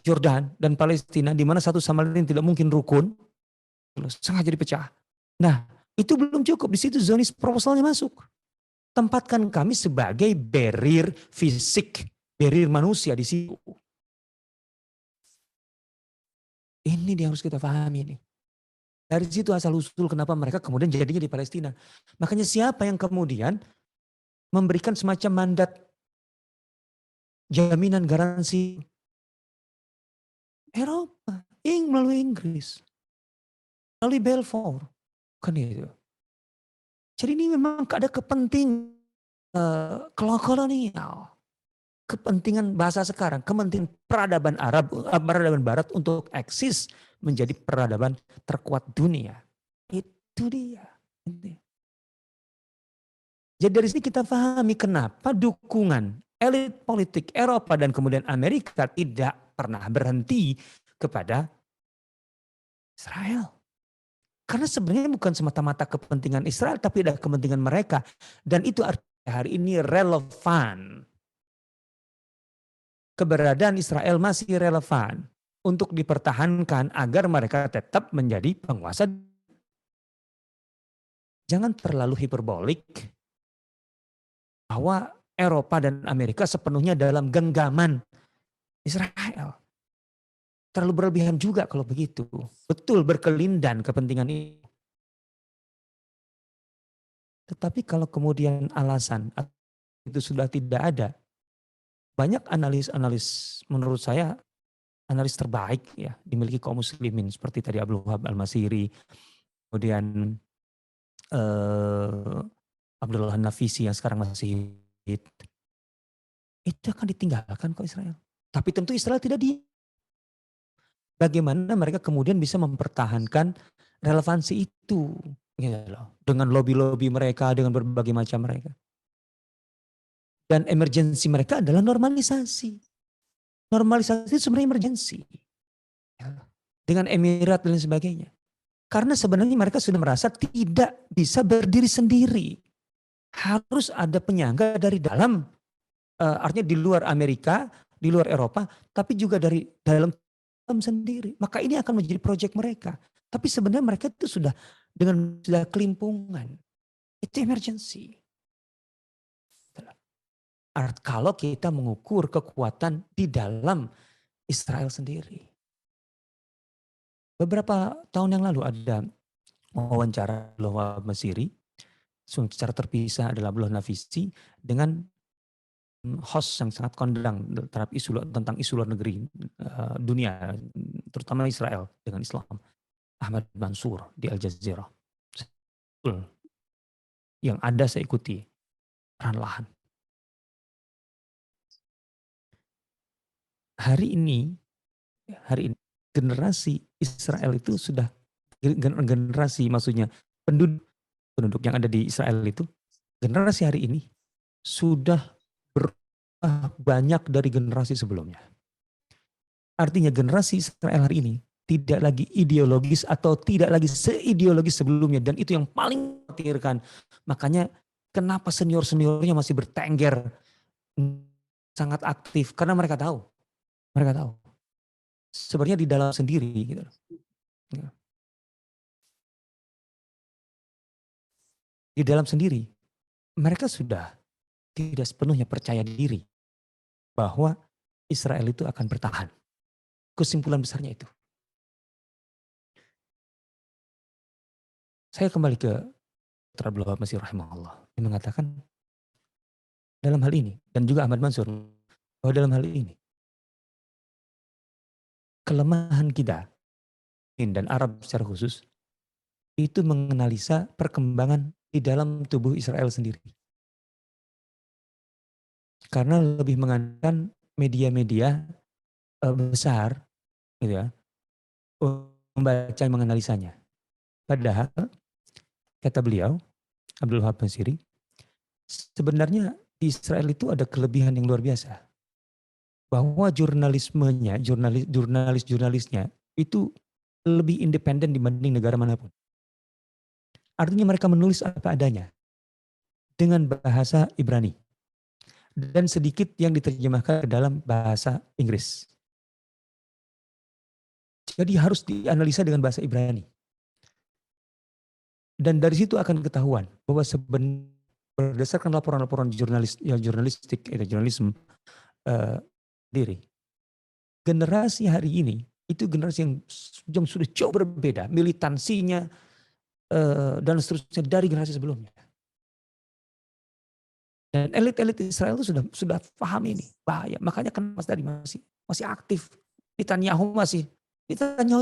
Jordan dan Palestina, di mana satu sama lain tidak mungkin rukun, sengaja dipecah. Nah, itu belum cukup, di situ Zionis proposalnya masuk. Tempatkan kami sebagai barrier fisik, barrier manusia di situ. Ini yang harus kita pahami nih. Dari situ asal usul kenapa mereka kemudian jadinya di Palestina. Makanya siapa yang kemudian memberikan semacam mandat jaminan garansi? Eropa, melalui Inggris, melalui Balfour, kan itu. Jadi ini memang ada kepentingan kolonial. Kepentingan bahasa sekarang, kepentingan peradaban Arab, peradaban Barat untuk eksis menjadi peradaban terkuat dunia. Itu dia. Jadi dari sini kita pahami kenapa dukungan elit politik Eropa dan kemudian Amerika tidak pernah berhenti kepada Israel. Karena sebenarnya bukan semata-mata kepentingan Israel, tapi ada kepentingan mereka. Dan itu artinya hari ini relevan. Keberadaan Israel masih relevan untuk dipertahankan agar mereka tetap menjadi penguasa. Jangan terlalu hiperbolik bahwa Eropa dan Amerika sepenuhnya dalam genggaman Israel. Terlalu berlebihan juga kalau begitu. Betul berkelindan kepentingan ini. Tetapi kalau kemudian alasan itu sudah tidak ada, banyak analis menurut saya analis terbaik ya dimiliki kaum muslimin seperti tadi Abdul Wahab Al-Masiri, kemudian Abdullah Nafisi yang sekarang masih hidup. Itu akan ditinggalkan kok Israel. Tapi tentu Israel tidak bagaimana mereka kemudian bisa mempertahankan relevansi itu gitu loh, dengan lobby-lobby mereka, dengan berbagai macam mereka. Dan emergensi mereka adalah normalisasi. Normalisasi itu sebenarnya emergensi. Dengan Emirat dan sebagainya. Karena sebenarnya mereka sudah merasa tidak bisa berdiri sendiri. Harus ada penyangga dari dalam, artinya di luar Amerika, di luar Eropa, tapi juga dari dalam sendiri. Maka ini akan menjadi proyek mereka. Tapi sebenarnya mereka itu sudah dengan kelimpungan. Itu emergensi. Kalau kita mengukur kekuatan di dalam Israel sendiri. Beberapa tahun yang lalu ada wawancara Abdullah Masiri, secara terpisah adalah Abdullah Nafisi dengan host yang sangat kondang terhadap tentang isu luar negeri dunia, terutama Israel dengan Islam, Ahmad Mansur di Al Jazeera. Yang ada saya ikuti perlahan. Hari ini generasi Israel itu sudah generasi, maksudnya penduduk yang ada di Israel itu, generasi hari ini sudah banyak dari generasi sebelumnya. Artinya generasi Israel hari ini tidak lagi ideologis atau tidak lagi seideologis sebelumnya, dan itu yang paling mengkhawatirkan. Makanya kenapa senior-seniornya masih bertengger sangat aktif, karena mereka tahu sebenarnya di dalam sendiri gitu. Di dalam sendiri mereka sudah tidak sepenuhnya percaya diri bahwa Israel itu akan bertahan. Kesimpulan besarnya itu. Saya kembali ke Abdul Wahab Masih rahimahullah. Dia mengatakan dalam hal ini, dan juga Ahmad Mansur, bahwa dalam hal ini kelemahan kita dan Arab secara khusus itu menganalisa perkembangan di dalam tubuh Israel sendiri. Karena lebih mengandalkan media-media besar gitu ya, membaca menganalisanya. Padahal kata beliau, Abdul Wahab Masiri, sebenarnya di Israel itu ada kelebihan yang luar biasa. Bahwa jurnalismenya, jurnalis-jurnalisnya itu lebih independen dibanding negara manapun. Artinya mereka menulis apa adanya dengan bahasa Ibrani. Dan sedikit yang diterjemahkan ke dalam bahasa Inggris. Jadi harus dianalisa dengan bahasa Ibrani. Dan dari situ akan ketahuan bahwa sebenarnya berdasarkan laporan-laporan jurnalistik, jurnalisme diri. Generasi hari ini itu generasi yang sudah jauh berbeda, militansinya dan seterusnya dari generasi sebelumnya. Dan elit-elit Israel itu sudah paham ini bahaya. Makanya kan Mas Dari masih aktif. Netanyahu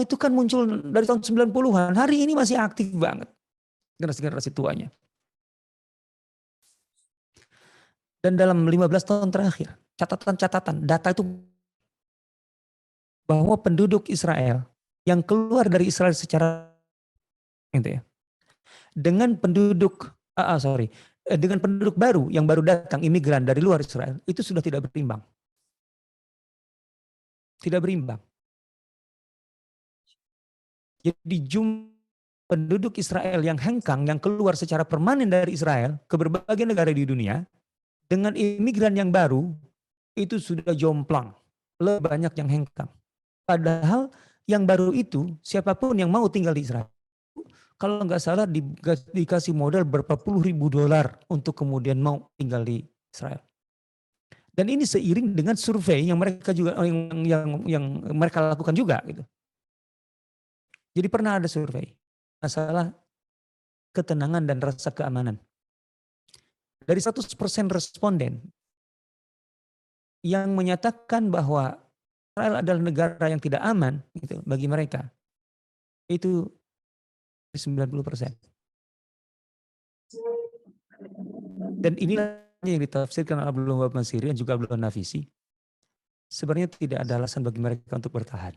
itu kan muncul dari tahun 90-an. Hari ini masih aktif banget. Generasi tuanya. Dan dalam 15 tahun terakhir, catatan-catatan, data itu bahwa penduduk Israel yang keluar dari Israel secara gitu ya, dengan penduduk baru yang baru datang, imigran dari luar Israel, itu sudah tidak berimbang. Tidak berimbang. Jadi jumlah penduduk Israel yang hengkang, yang keluar secara permanen dari Israel ke berbagai negara di dunia, dengan imigran yang baru, itu sudah jomplang. Lebih banyak yang hengkang. Padahal yang baru itu, siapapun yang mau tinggal di Israel, kalau nggak salah dikasih modal berapa puluh ribu dolar untuk kemudian mau tinggal di Israel. Dan ini seiring dengan survei yang mereka juga yang mereka lakukan juga gitu. Jadi pernah ada survei masalah ketenangan dan rasa keamanan. Dari 100% responden yang menyatakan bahwa Israel adalah negara yang tidak aman gitu bagi mereka, itu 90%. Dan inilah yang ditafsirkan oleh Abdul Wahab Masiri dan juga Abdul Nafisi. Sebenarnya tidak ada alasan bagi mereka untuk bertahan.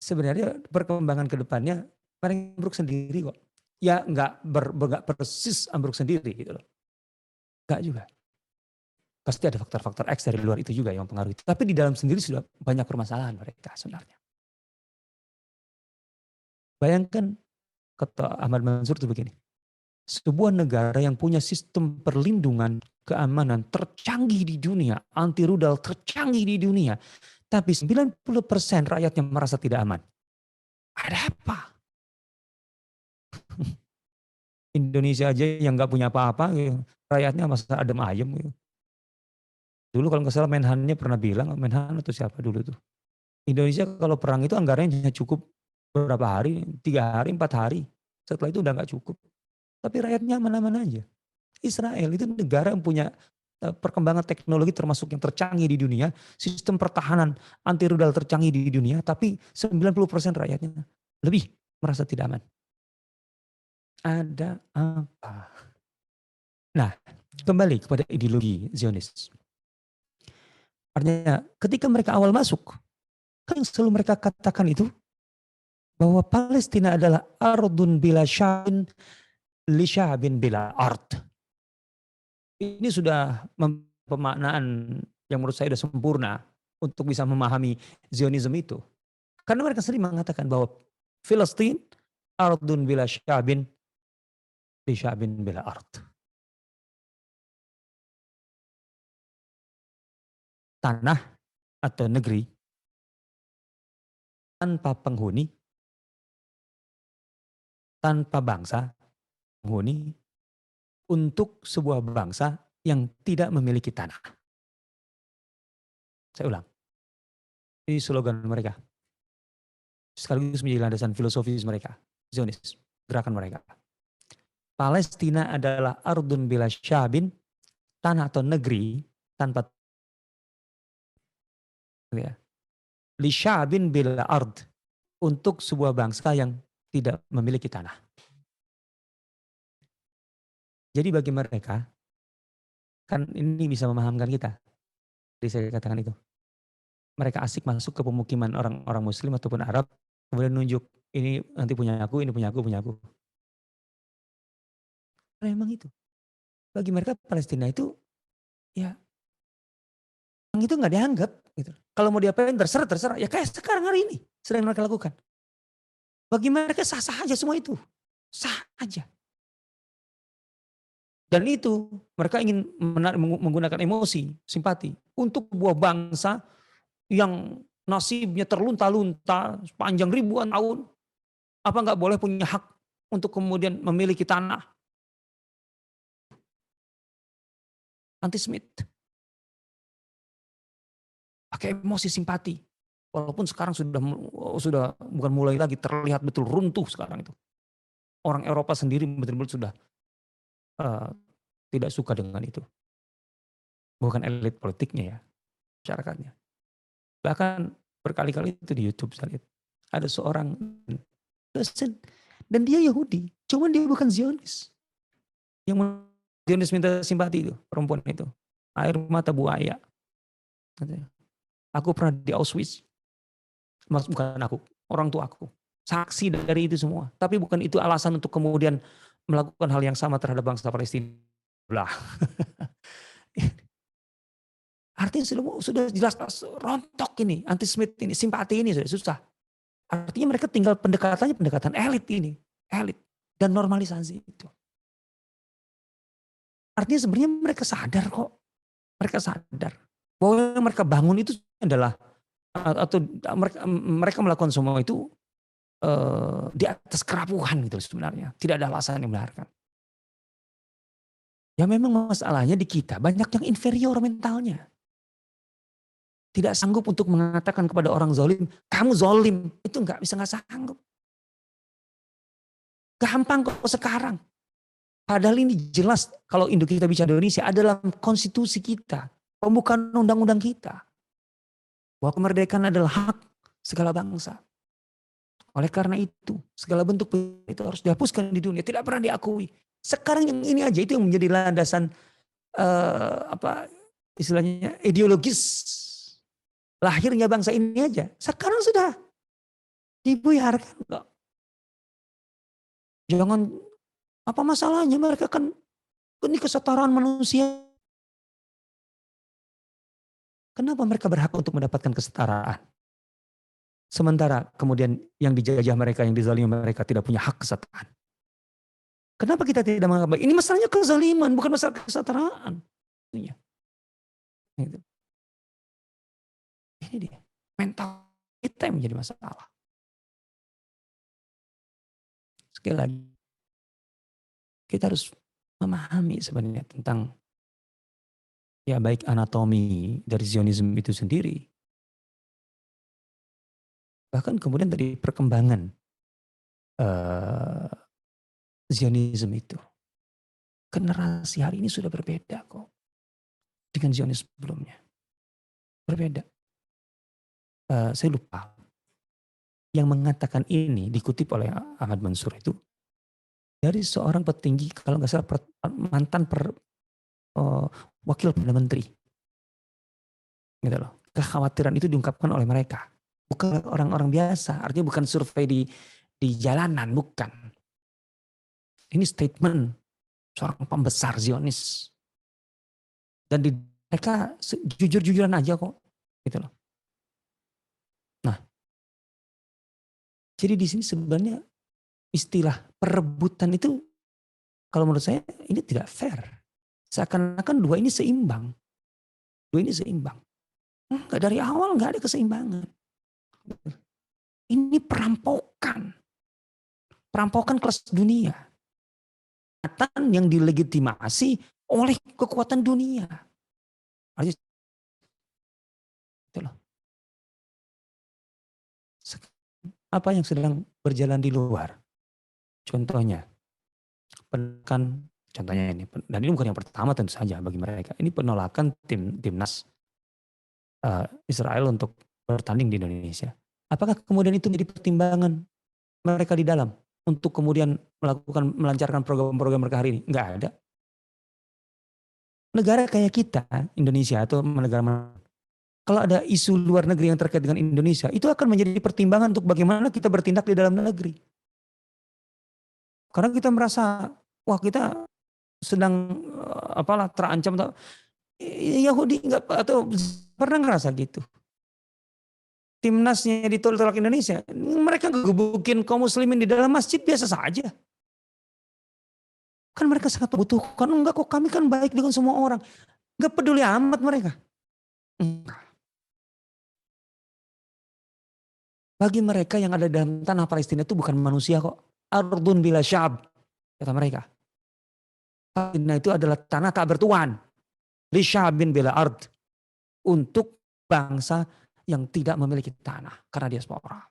Sebenarnya perkembangan ke depannya mereka ambruk sendiri kok. Ya enggak persis ambruk sendiri gitu loh. Enggak juga. Pasti ada faktor-faktor X dari luar itu juga yang mempengaruhi. Tapi di dalam sendiri sudah banyak permasalahan mereka sebenarnya. Bayangkan kata Ahmad Mansur itu begini. Sebuah negara yang punya sistem perlindungan keamanan tercanggih di dunia, anti rudal tercanggih di dunia, tapi 90% rakyatnya merasa tidak aman. Ada apa? Indonesia aja yang nggak punya apa-apa, rakyatnya masa adem ayem. Dulu kalau nggak salah Menhan-nya pernah bilang, Menhan atau siapa dulu tuh, Indonesia kalau perang itu anggarannya cukup berapa hari, 3 hari, 4 hari. Setelah itu udah nggak cukup. Tapi rakyatnya aman-aman aja. Israel itu negara yang punya perkembangan teknologi termasuk yang tercanggih di dunia, sistem pertahanan anti rudal tercanggih di dunia, tapi 90% rakyatnya lebih merasa tidak aman. Ada apa? Nah, kembali kepada ideologi Zionis. Artinya ketika mereka awal masuk, kan yang selalu mereka katakan itu bahwa Palestina adalah ardun bila sya'bin li sya'bin bila ard. Ini sudah pemaknaan yang menurut saya sudah sempurna untuk bisa memahami Zionisme itu. Karena mereka sering mengatakan bahwa Filistin ardun bila syabin li syabin bila ard. Tanah atau negeri tanpa penghuni, tanpa bangsa penghuni, untuk sebuah bangsa yang tidak memiliki tanah. Saya ulang. Ini slogan mereka. Sekaligus menjadi landasan filosofis mereka. Zionis, gerakan mereka. Palestina adalah ardun bila syabin, tanah atau negeri tanpa ya. Li syabin bila ard, untuk sebuah bangsa yang tidak memiliki tanah. Jadi bagi mereka, kan ini bisa memahamkan kita. Jadi saya katakan itu. Mereka asik masuk ke pemukiman orang-orang muslim ataupun Arab, kemudian nunjuk, ini nanti punya aku, ini punya aku, punya aku. Karena memang itu. Bagi mereka Palestina itu, ya, yang itu nggak dianggap. Gitu. Kalau mau diapain terserah. Ya kayak sekarang hari ini, sedang mereka lakukan. Bagi mereka sah-sah aja semua itu. Sah aja. Dan itu mereka ingin menggunakan emosi, simpati untuk sebuah bangsa yang nasibnya terlunta-lunta sepanjang ribuan tahun. Apa nggak boleh punya hak untuk kemudian memiliki tanah? Anti-Semit. Pakai emosi simpati. Walaupun sekarang sudah bukan mulai lagi, terlihat betul runtuh sekarang itu. Orang Eropa sendiri betul-betul sudah tidak suka dengan itu. Bukan elit politiknya ya, masyarakatnya. Bahkan berkali-kali itu di YouTube saya lihat. Ada seorang dosen dan dia Yahudi, cuman dia bukan Zionis. Yang Zionis minta simpati itu, perempuan itu. Air mata buaya. Aku pernah di Auschwitz. Bukan aku, orang tua aku. Saksi dari itu semua. Tapi bukan itu alasan untuk kemudian melakukan hal yang sama terhadap bangsa Palestina. Lah. Artinya sudah jelas rontok ini, anti-Semit ini, simpati ini sudah susah. Artinya mereka tinggal pendekatan elit ini, elit dan normalisasi itu. Artinya sebenarnya mereka sadar kok, mereka sadar bahwa yang mereka bangun itu adalah atau mereka melakukan semua itu di atas kerapuhan gitu sebenarnya, tidak ada alasan yang membenarkan. Ya memang masalahnya di kita banyak yang inferior mentalnya. Tidak sanggup untuk mengatakan kepada orang zolim, kamu zolim. Itu nggak sanggup. Gampang kok sekarang. Padahal ini jelas kalau kita bicara Indonesia adalah konstitusi kita. Pembukaan undang-undang kita. Bahwa kemerdekaan adalah hak segala bangsa. Oleh karena itu, segala bentuk itu harus dihapuskan di dunia. Tidak pernah diakui. Sekarang yang ini aja itu yang menjadi landasan istilahnya ideologis. Lahirnya bangsa ini aja. Sekarang sudah dibuyarkan kok. Jangan, apa masalahnya, mereka kan ini kesetaraan manusia. Kenapa mereka berhak untuk mendapatkan kesetaraan? Sementara kemudian yang dijajah mereka, yang dizalimi mereka tidak punya hak kesetaraan. Kenapa kita tidak menganggap ini masalahnya kezaliman, bukan masalah kesetaraan. Gitu. Ini dia, mental kita yang menjadi masalah. Sekali lagi, kita harus memahami sebenarnya tentang ya baik anatomi dari Zionisme itu sendiri. Bahkan kemudian dari perkembangan Zionisme itu. Generasi hari ini sudah berbeda kok dengan Zionis sebelumnya. Berbeda. Saya lupa. Yang mengatakan ini dikutip oleh Ahmad Mansur itu dari seorang petinggi, kalau nggak salah mantan wakil Perdana Menteri. Gitu loh. Kekhawatiran itu diungkapkan oleh mereka. Bukan orang-orang biasa, artinya bukan survei di jalanan, bukan. Ini statement seorang pembesar Zionis. Dan Mereka jujur-jujuran aja kok, gitu loh. Nah, jadi di sini sebenarnya istilah perebutan itu kalau menurut saya ini tidak fair. Seakan-akan dua ini seimbang. Dua ini seimbang. Enggak, dari awal enggak ada keseimbangan. Ini perampokan. Perampokan kelas dunia. Kekuatan yang dilegitimasi oleh kekuatan dunia. Itu loh. Apa yang sedang berjalan di luar? Contohnya, contohnya ini, dan ini bukan yang pertama tentu saja bagi mereka. Ini penolakan timnas Israel untuk bertanding di Indonesia. Apakah kemudian itu menjadi pertimbangan mereka di dalam untuk kemudian melancarkan program-program mereka hari ini? Enggak ada. Negara kayak kita, Indonesia atau negara, kalau ada isu luar negeri yang terkait dengan Indonesia, itu akan menjadi pertimbangan untuk bagaimana kita bertindak di dalam negeri. Karena kita merasa, wah kita sedang terancam. Yahudi enggak, atau pernah ngerasa gitu. Timnasnya ditolak Indonesia, mereka gebukin kaum muslimin di dalam masjid biasa saja. Kan mereka sangat membutuhkan. Enggak kok, kami kan baik dengan semua orang. Enggak peduli amat mereka. Bagi mereka yang ada dalam tanah Palestina itu bukan manusia kok. Ardun bila syab, kata mereka. Palestina itu adalah tanah tak bertuan. Li syabin bila ard. Untuk bangsa yang tidak memiliki tanah karena diaspora.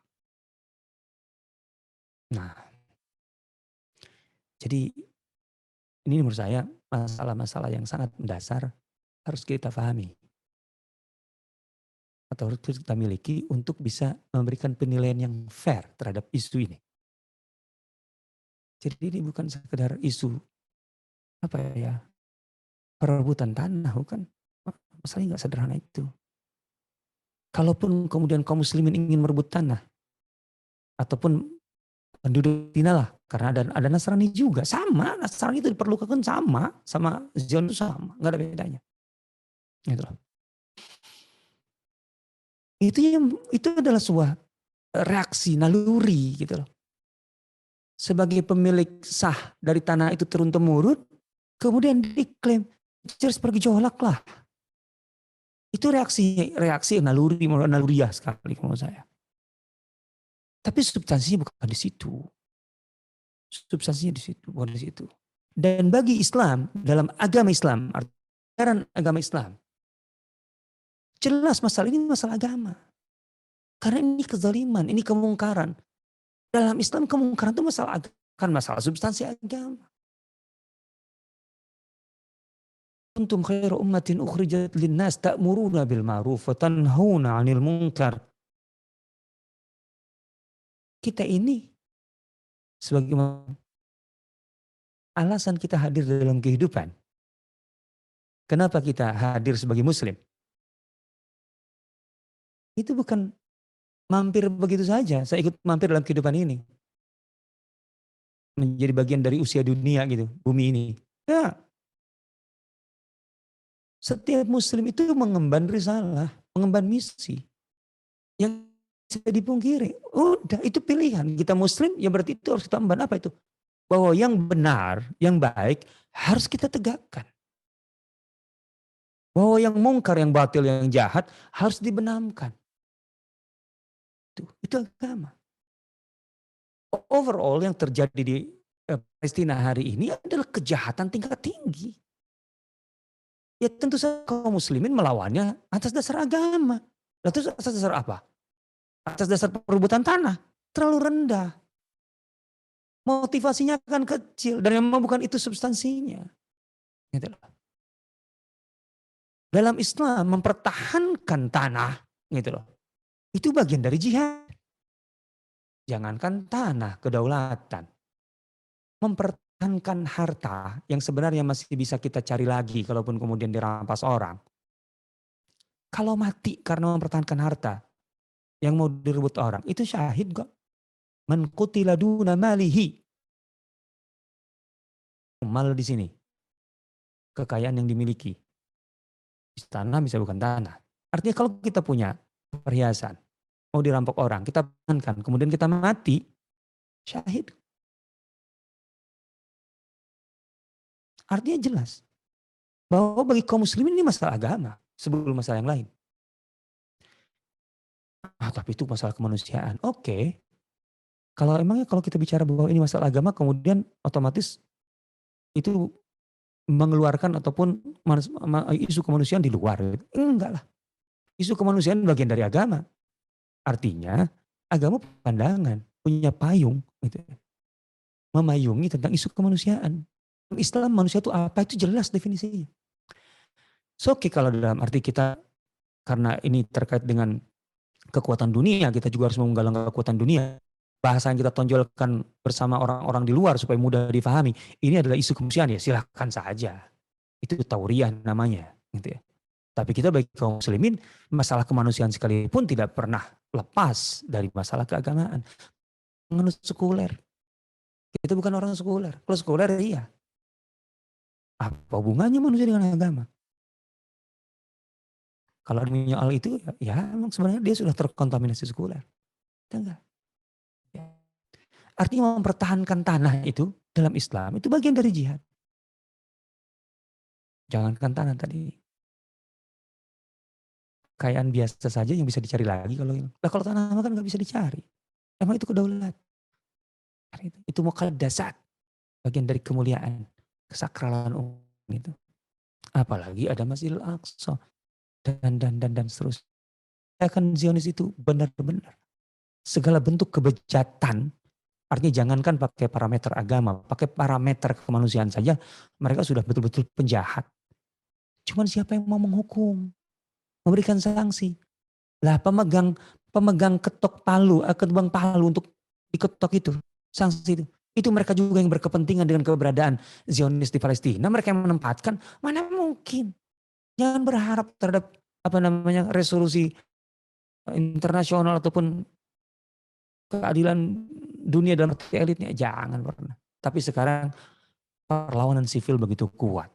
Nah, jadi ini menurut saya masalah-masalah yang sangat mendasar harus kita pahami. Atau harus kita miliki untuk bisa memberikan penilaian yang fair terhadap isu ini. Jadi ini bukan sekedar isu perebutan tanah, bukan. Masalahnya nggak sederhana itu. Kalaupun kemudian kaum muslimin ingin merebut tanah, ataupun penduduk Palestina lah, karena ada Nasrani juga, sama, Nasrani itu diperlukan sama Zion itu sama, nggak ada bedanya. Gitu loh. Itu adalah sebuah reaksi naluri gitu loh. Sebagai pemilik sah dari tanah itu turun-temurun, kemudian diklaim harus bergejolak lah. Itu reaksi naluriah sekali menurut saya. Tapi substansinya bukan di situ. Substansinya di situ, bukan di situ. Dan bagi Islam, dalam agama Islam, ajaran agama Islam, jelas masalah ini masalah agama. Karena ini kezaliman, ini kemungkaran. Dalam Islam kemungkaran itu masalah substansi agama. Kuntum khairu ummatin ukhrijat linnas ta'muruna bil ma'ruf wa tanhauna 'anil munkar. Kita ini sebagai alasan kita hadir dalam kehidupan. Kenapa kita hadir sebagai muslim? Itu bukan mampir begitu saja, saya ikut mampir dalam kehidupan ini. Menjadi bagian dari usia dunia gitu, bumi ini. Ya. Setiap muslim itu mengemban risalah, mengemban misi. Yang bisa dipungkiri. Udah, itu pilihan. Kita muslim, ya berarti itu harus kita emban apa itu? Bahwa yang benar, yang baik harus kita tegakkan. Bahwa yang mungkar, yang batil, yang jahat harus dibenamkan. Itu agama. Overall yang terjadi di Palestina hari ini adalah kejahatan tingkat tinggi. Ya tentu saja kaum muslimin melawannya atas dasar agama. Lalu atas dasar apa? Atas dasar perebutan tanah. Terlalu rendah. Motivasinya akan kecil. Dan memang bukan itu substansinya. Gitu loh. Dalam Islam mempertahankan tanah. Gitu loh. Itu bagian dari jihad. Jangankan tanah, kedaulatan. Mempertahankan harta yang sebenarnya masih bisa kita cari lagi kalaupun kemudian dirampas orang. Kalau mati karena mempertahankan harta yang mau direbut orang, itu syahid kok. Man qutila duna malihi. Mal di sini. Kekayaan yang dimiliki. Bisa tanah, bisa bukan tanah. Artinya kalau kita punya perhiasan, mau dirampok orang, kita amankan, kemudian kita mati, syahid. Artinya jelas bahwa bagi kaum muslimin ini masalah agama sebelum masalah yang lain. Tapi itu masalah kemanusiaan. Oke. Kalau kita bicara bahwa ini masalah agama, kemudian otomatis itu mengeluarkan ataupun isu kemanusiaan di luar. Enggak lah. Isu kemanusiaan bagian dari agama. Artinya agama pandangan, punya payung. Gitu. Memayungi tentang isu kemanusiaan. Islam manusia itu apa? Itu jelas definisinya. So, kalau dalam arti kita, karena ini terkait dengan kekuatan dunia, kita juga harus menggalang kekuatan dunia. Bahasa yang kita tonjolkan bersama orang-orang di luar supaya mudah difahami. Ini adalah isu kemanusiaan, ya silahkan saja. Itu tauriah namanya. Gitu ya. Tapi kita bagi kaum muslimin, masalah kemanusiaan sekalipun tidak pernah lepas dari masalah keagamaan. Menurut sekuler. Kita bukan orang sekuler. Kalau sekuler iya. Apa hubungannya manusia dengan agama? Kalau menyoal itu, ya memang sebenarnya dia sudah terkontaminasi sekuler. Enggak. Artinya mempertahankan tanah itu dalam Islam itu bagian dari jihad. Jangankan tanah tadi. Kekayaan biasa saja yang bisa dicari lagi kalau tanah kan nggak bisa dicari. Emang itu kedaulatan. Itu muqaddasat. Bagian dari kemuliaan, kesakralan umum itu. Apalagi ada Masjidil Aqsa dan seterusnya. Akan Zionis itu benar-benar segala bentuk kebejatan. Artinya jangankan pakai parameter agama, pakai parameter kemanusiaan saja, mereka sudah betul-betul penjahat. Cuman siapa yang mau menghukum? Memberikan sanksi. Lah pemegang ketok palu, ketubang palu untuk diketok itu, sanksi itu. Itu mereka juga yang berkepentingan dengan keberadaan Zionis di Palestina. Mereka yang menempatkan, mana mungkin. Jangan berharap terhadap resolusi internasional ataupun keadilan dunia dalam arti elitnya, jangan pernah. Tapi sekarang perlawanan sivil begitu kuat.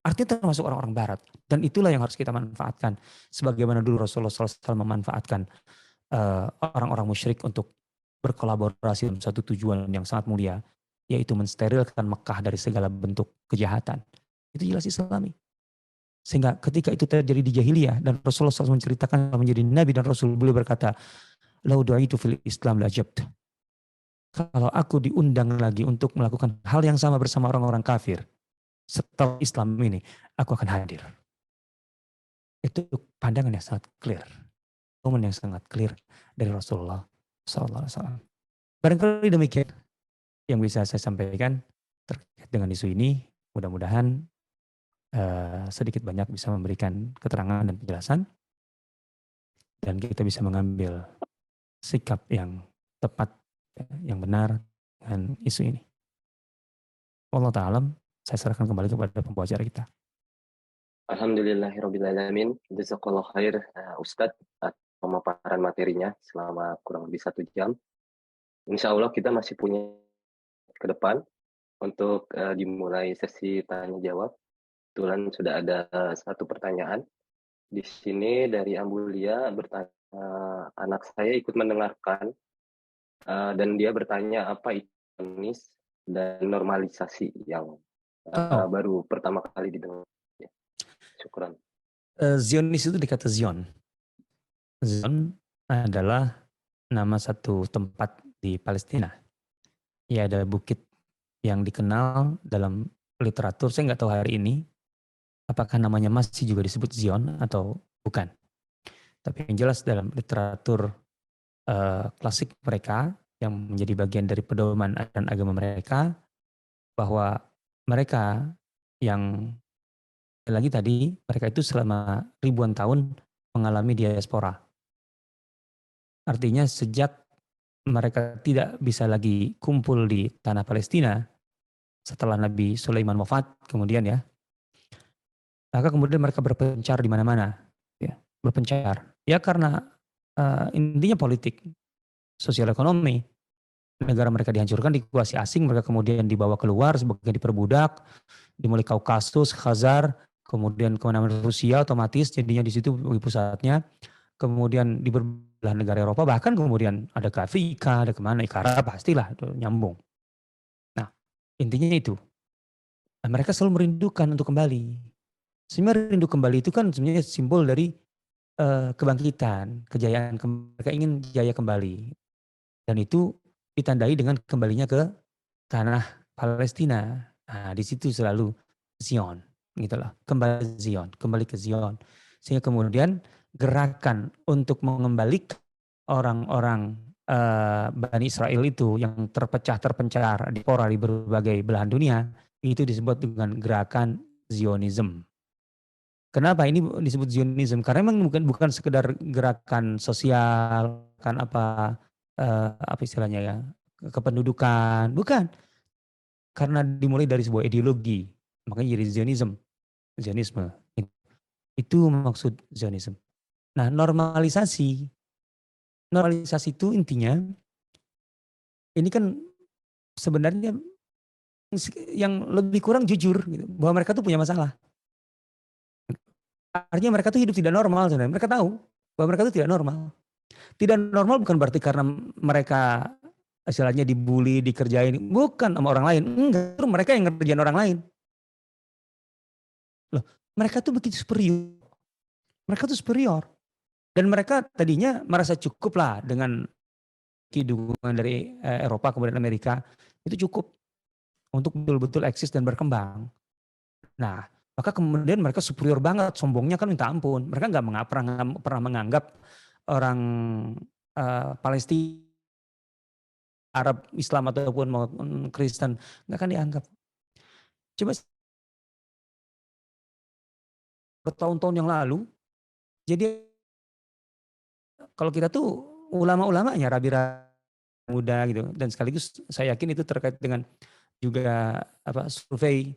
Artinya termasuk orang-orang barat. Dan itulah yang harus kita manfaatkan. Sebagaimana dulu Rasulullah SAW memanfaatkan orang-orang musyrik untuk berkolaborasi dalam satu tujuan yang sangat mulia. Yaitu mensterilkan Mekah dari segala bentuk kejahatan. Itu jelas Islami. Sehingga ketika itu terjadi di jahiliyah dan Rasulullah SAW menceritakan menjadi Nabi dan Rasul, beliau berkata, "Lau du'itu fil Islam lajabt." Kalau aku diundang lagi untuk melakukan hal yang sama bersama orang-orang kafir setelah Islam ini, aku akan hadir. Itu pandangan yang sangat clear, momen yang sangat clear dari Rasulullah SAW. Barangkali demikian yang bisa saya sampaikan terkait dengan isu ini. Mudah-mudahan sedikit banyak bisa memberikan keterangan dan penjelasan, dan kita bisa mengambil sikap yang tepat, yang benar dengan isu ini. Wallahu ta'ala, saya serahkan kembali kepada pembawa acara kita. Alhamdulillahirrabbilalamin. Jazakallah khair Ustadz atas pemaparan materinya selama kurang lebih 1 jam. Insya Allah kita masih punya ke depan untuk dimulai sesi tanya jawab. Kebetulan sudah ada satu pertanyaan. Di sini dari Ambulia bertanya, anak saya ikut mendengarkan dan dia bertanya apa itu Zionis dan normalisasi yang baru pertama kali didengar. Ya. Syukran. Zionis itu dikata Zion. Zion adalah nama satu tempat di Palestina. Ya, ada bukit yang dikenal dalam literatur. Saya nggak tahu hari ini apakah namanya masih juga disebut Zion atau bukan. Tapi yang jelas dalam literatur klasik mereka yang menjadi bagian dari pedoman dan agama mereka, bahwa mereka yang lagi tadi, mereka itu selama ribuan tahun mengalami diaspora. Artinya sejak mereka tidak bisa lagi kumpul di tanah Palestina setelah Nabi Sulaiman wafat kemudian ya, maka kemudian mereka berpencar di mana-mana, ya, berpencar. Ya karena intinya politik, sosial ekonomi. Negara mereka dihancurkan, dikuasai asing, mereka kemudian dibawa keluar, sebagian diperbudak, dimulai Kaukasus, Khazar, kemudian kemenangan Rusia otomatis jadinya di situ pusatnya, kemudian di beberapa negara Eropa, bahkan kemudian ada ke Afrika, ada kemana, karena pastilah itu nyambung. Nah, intinya itu. Nah, mereka selalu merindukan untuk kembali. Sebenarnya rindu kembali itu kan sebenarnya simbol dari kebangkitan, kejayaan. Mereka ingin jaya kembali. Dan itu ditandai dengan kembalinya ke tanah Palestina. Nah, di situ selalu Zion, gitu loh. Kembali Zion, kembali ke Zion. Sehingga kemudian gerakan untuk mengembalikan orang-orang Bani Israel itu yang terpencar di pora di berbagai belahan dunia, itu disebut dengan gerakan Zionism. Kenapa ini disebut Zionism? Karena memang bukan sekedar gerakan sosial, kan apa istilahnya ya, kependudukan, bukan. Karena dimulai dari sebuah ideologi, makanya jadi Zionisme. Itu maksud Zionism. Nah, normalisasi itu intinya, ini kan sebenarnya yang lebih kurang jujur gitu, bahwa mereka tuh punya masalah. Artinya mereka tuh hidup tidak normal sebenarnya. Mereka tahu bahwa mereka tuh tidak normal. Tidak normal bukan berarti karena mereka istilahnya dibully, dikerjain, bukan sama orang lain. Enggak, mereka yang ngerjain orang lain. Loh, mereka tuh begitu superior. Mereka tuh superior. Dan mereka tadinya merasa cukup lah dengan dukungan dari Eropa kemudian Amerika. Itu cukup untuk betul-betul eksis dan berkembang. Nah, maka kemudian mereka superior banget, sombongnya kan minta ampun. Mereka nggak pernah menganggap orang Palestina, Arab, Islam ataupun Kristen, nggak akan dianggap. Coba bertahun-tahun yang lalu, jadi kalau kita tuh ulama-ulamanya rabi-rabi muda gitu, dan sekaligus saya yakin itu terkait dengan juga survei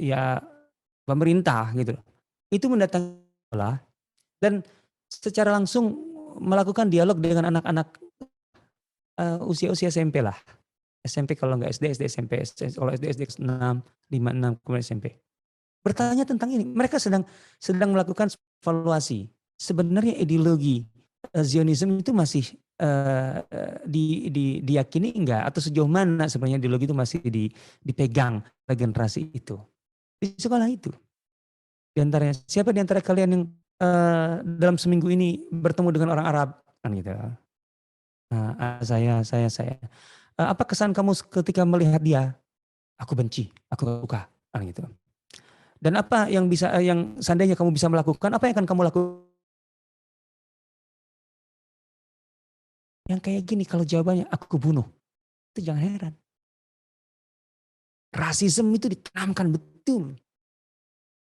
ya pemerintah gitu. Itu mendatangi sekolah dan secara langsung melakukan dialog dengan anak-anak usia-usia SMP lah. SMP kalau nggak SD, SD SMP, kalau SD, SD 6, 5, 6, kemudian SMP. Bertanya tentang ini. Mereka sedang melakukan evaluasi. Sebenarnya ideologi Zionisme itu masih diyakini enggak, atau sejauh mana sebenarnya ideologi itu masih dipegang oleh generasi itu. Di sekolah itu. Di antaranya, siapa di antara kalian yang dalam seminggu ini bertemu dengan orang Arab? Kan gitu. Nah, saya. Apa kesan kamu ketika melihat dia? Aku benci, aku suka. Kan gitu. Dan apa yang seandainya kamu bisa melakukan, apa yang akan kamu lakukan? Yang kayak gini kalau jawabannya aku bunuh, itu jangan heran. Rasisme itu ditanamkan betul.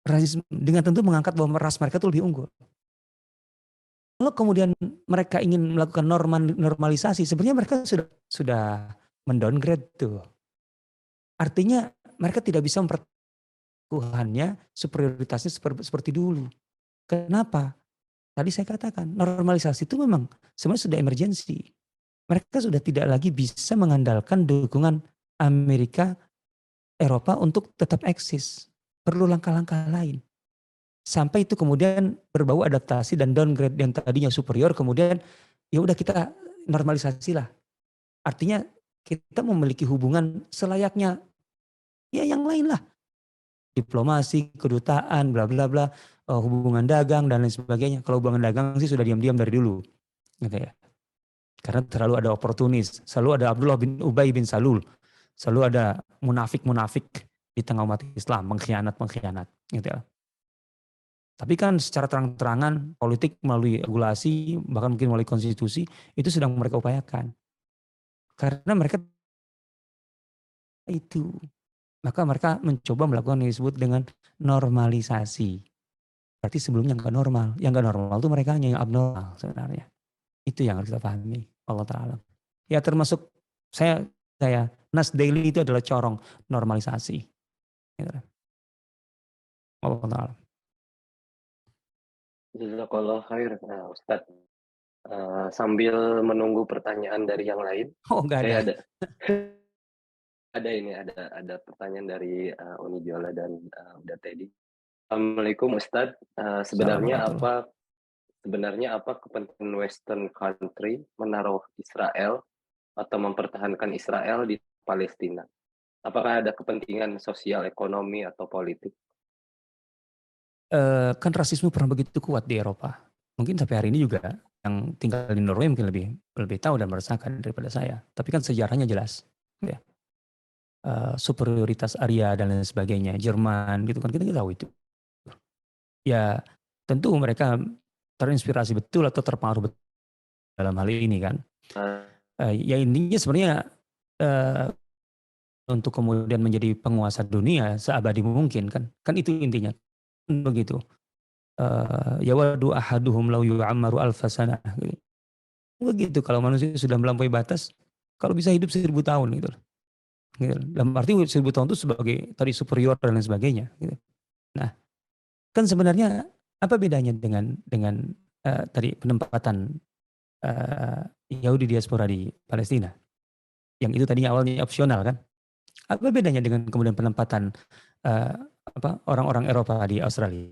Rasisme dengan tentu mengangkat bahwa ras mereka itu lebih unggul. Kalau kemudian mereka ingin melakukan normalisasi, sebenarnya mereka sudah mendowngrade tuh. Artinya mereka tidak bisa Tuhannya superioritasnya seperti dulu. Kenapa? Tadi saya katakan normalisasi itu memang sebenarnya sudah emergensi. Mereka sudah tidak lagi bisa mengandalkan dukungan Amerika, Eropa untuk tetap eksis. Perlu langkah-langkah lain. Sampai itu kemudian berbau adaptasi dan downgrade, yang tadinya superior kemudian ya udah kita normalisasi lah. Artinya kita memiliki hubungan selayaknya ya yang lain lah. Diplomasi, kedutaan, bla bla bla, hubungan dagang dan lain sebagainya. Kalau hubungan dagang sih sudah diam-diam dari dulu. Gitu ya. Karena terlalu ada oportunis, selalu ada Abdullah bin Ubay bin Salul, selalu ada munafik-munafik di tengah umat Islam, pengkhianat-pengkhianat. Gitu ya. Tapi kan secara terang-terangan politik melalui regulasi, bahkan mungkin melalui konstitusi, itu sedang mereka upayakan. Karena mereka itu, maka mereka mencoba melakukan yang disebut dengan normalisasi. Berarti sebelumnya nggak normal. Yang nggak normal itu mereka yang abnormal sebenarnya. Itu yang harus kita pahami. Allah Ta'ala. Ya termasuk saya Nas Daily itu adalah corong normalisasi. Gitu. Allah Ta'ala. Jazakallah khair, Ustadz. Sambil menunggu pertanyaan dari yang lain, Oh nggak ada. saya ada Ada pertanyaan dari, Uni Jola dan, Uda Teddy. Assalamualaikum Ustadz, Salam warahmatullah. sebenarnya apa kepentingan western country menaruh Israel atau mempertahankan Israel di Palestina? Apakah ada kepentingan sosial, ekonomi, atau politik? Kan rasisme pernah begitu kuat di Eropa. Mungkin sampai hari ini juga yang tinggal di Norway mungkin lebih lebih tahu dan merasakan daripada saya. Tapi kan sejarahnya jelas, ya. Superioritas Arya dan lain sebagainya, Jerman gitu kan kita tahu itu. Ya tentu mereka terinspirasi betul atau terpengaruh betul dalam hal ini kan. Eee, Ya intinya sebenarnya eh, untuk kemudian menjadi penguasa dunia seabadi mungkin kan. Kan itu intinya. Begitu. Yawadu ahaduhum lau yu'ammaru alfasana. Begitu kalau manusia sudah melampaui batas, kalau bisa hidup 1000 tahun gitu. Gitu. Dalam arti 1000 tahun itu sebagai tadi superior dan lain sebagainya. Gitu. Nah, kan sebenarnya apa bedanya dengan tadi penempatan Yahudi diaspora di Palestina? Yang itu tadinya awalnya opsional kan? Apa bedanya dengan kemudian penempatan eh, orang-orang Eropa di Australia,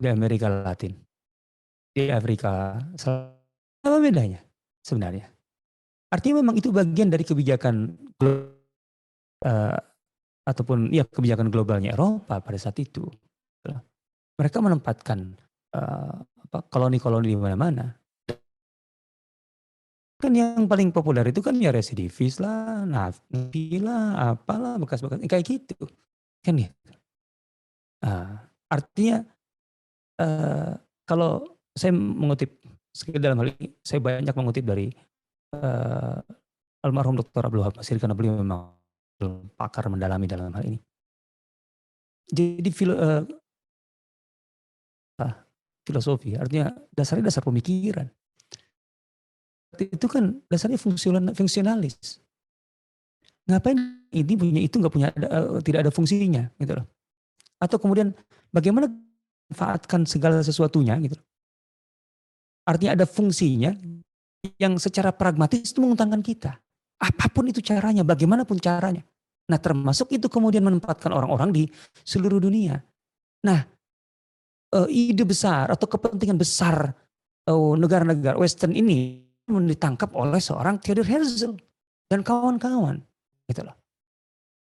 di Amerika Latin, di Afrika Selatan? Apa bedanya sebenarnya? Artinya memang itu bagian dari kebijakan eh, ataupun ya kebijakan globalnya Eropa pada saat itu. Mereka menempatkan eh, koloni-koloni di mana-mana. Kan yang paling populer itu kan ya residivis lah, napi lah, apalah bekas-bekas kayak gitu kan ya. Artinya kalau saya mengutip dalam hal ini saya banyak mengutip dari eh, almarhum Dr. Abdul Wahab Basir karena beliau memang pakar mendalami dalam hal ini. Jadi filosofi artinya dasarnya dasar pemikiran. Itu kan dasarnya fungsionalis. Ngapain ini punya itu nggak punya tidak ada fungsinya gitu loh. Atau kemudian bagaimana manfaatkan segala sesuatunya gitu. Artinya ada fungsinya yang secara pragmatis itu menguntungkan kita. Apapun itu caranya, bagaimanapun caranya. Nah, termasuk itu kemudian menempatkan orang-orang di seluruh dunia. Nah, ide besar atau kepentingan besar negara-negara Western ini ditangkap oleh seorang Theodor Herzl dan kawan-kawan. Gitu loh.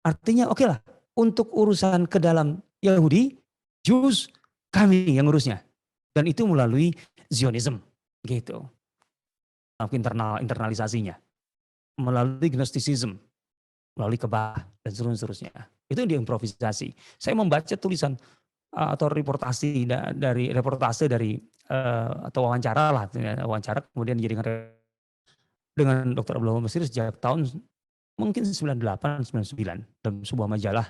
Artinya oke lah, untuk urusan ke dalam Yahudi, Jews, kami yang ngurusnya. Dan itu melalui Zionism. Gitu. Internalisasinya. Melalui Gnosticism. Melalui kebah dan seterusnya. Itu dia improvisasi. Saya membaca tulisan atau reportase dari atau wawancara lah, wawancara kemudian dijadikan dengan Dr. Abdullah Mesir sejak tahun mungkin 98, 99 dalam sebuah majalah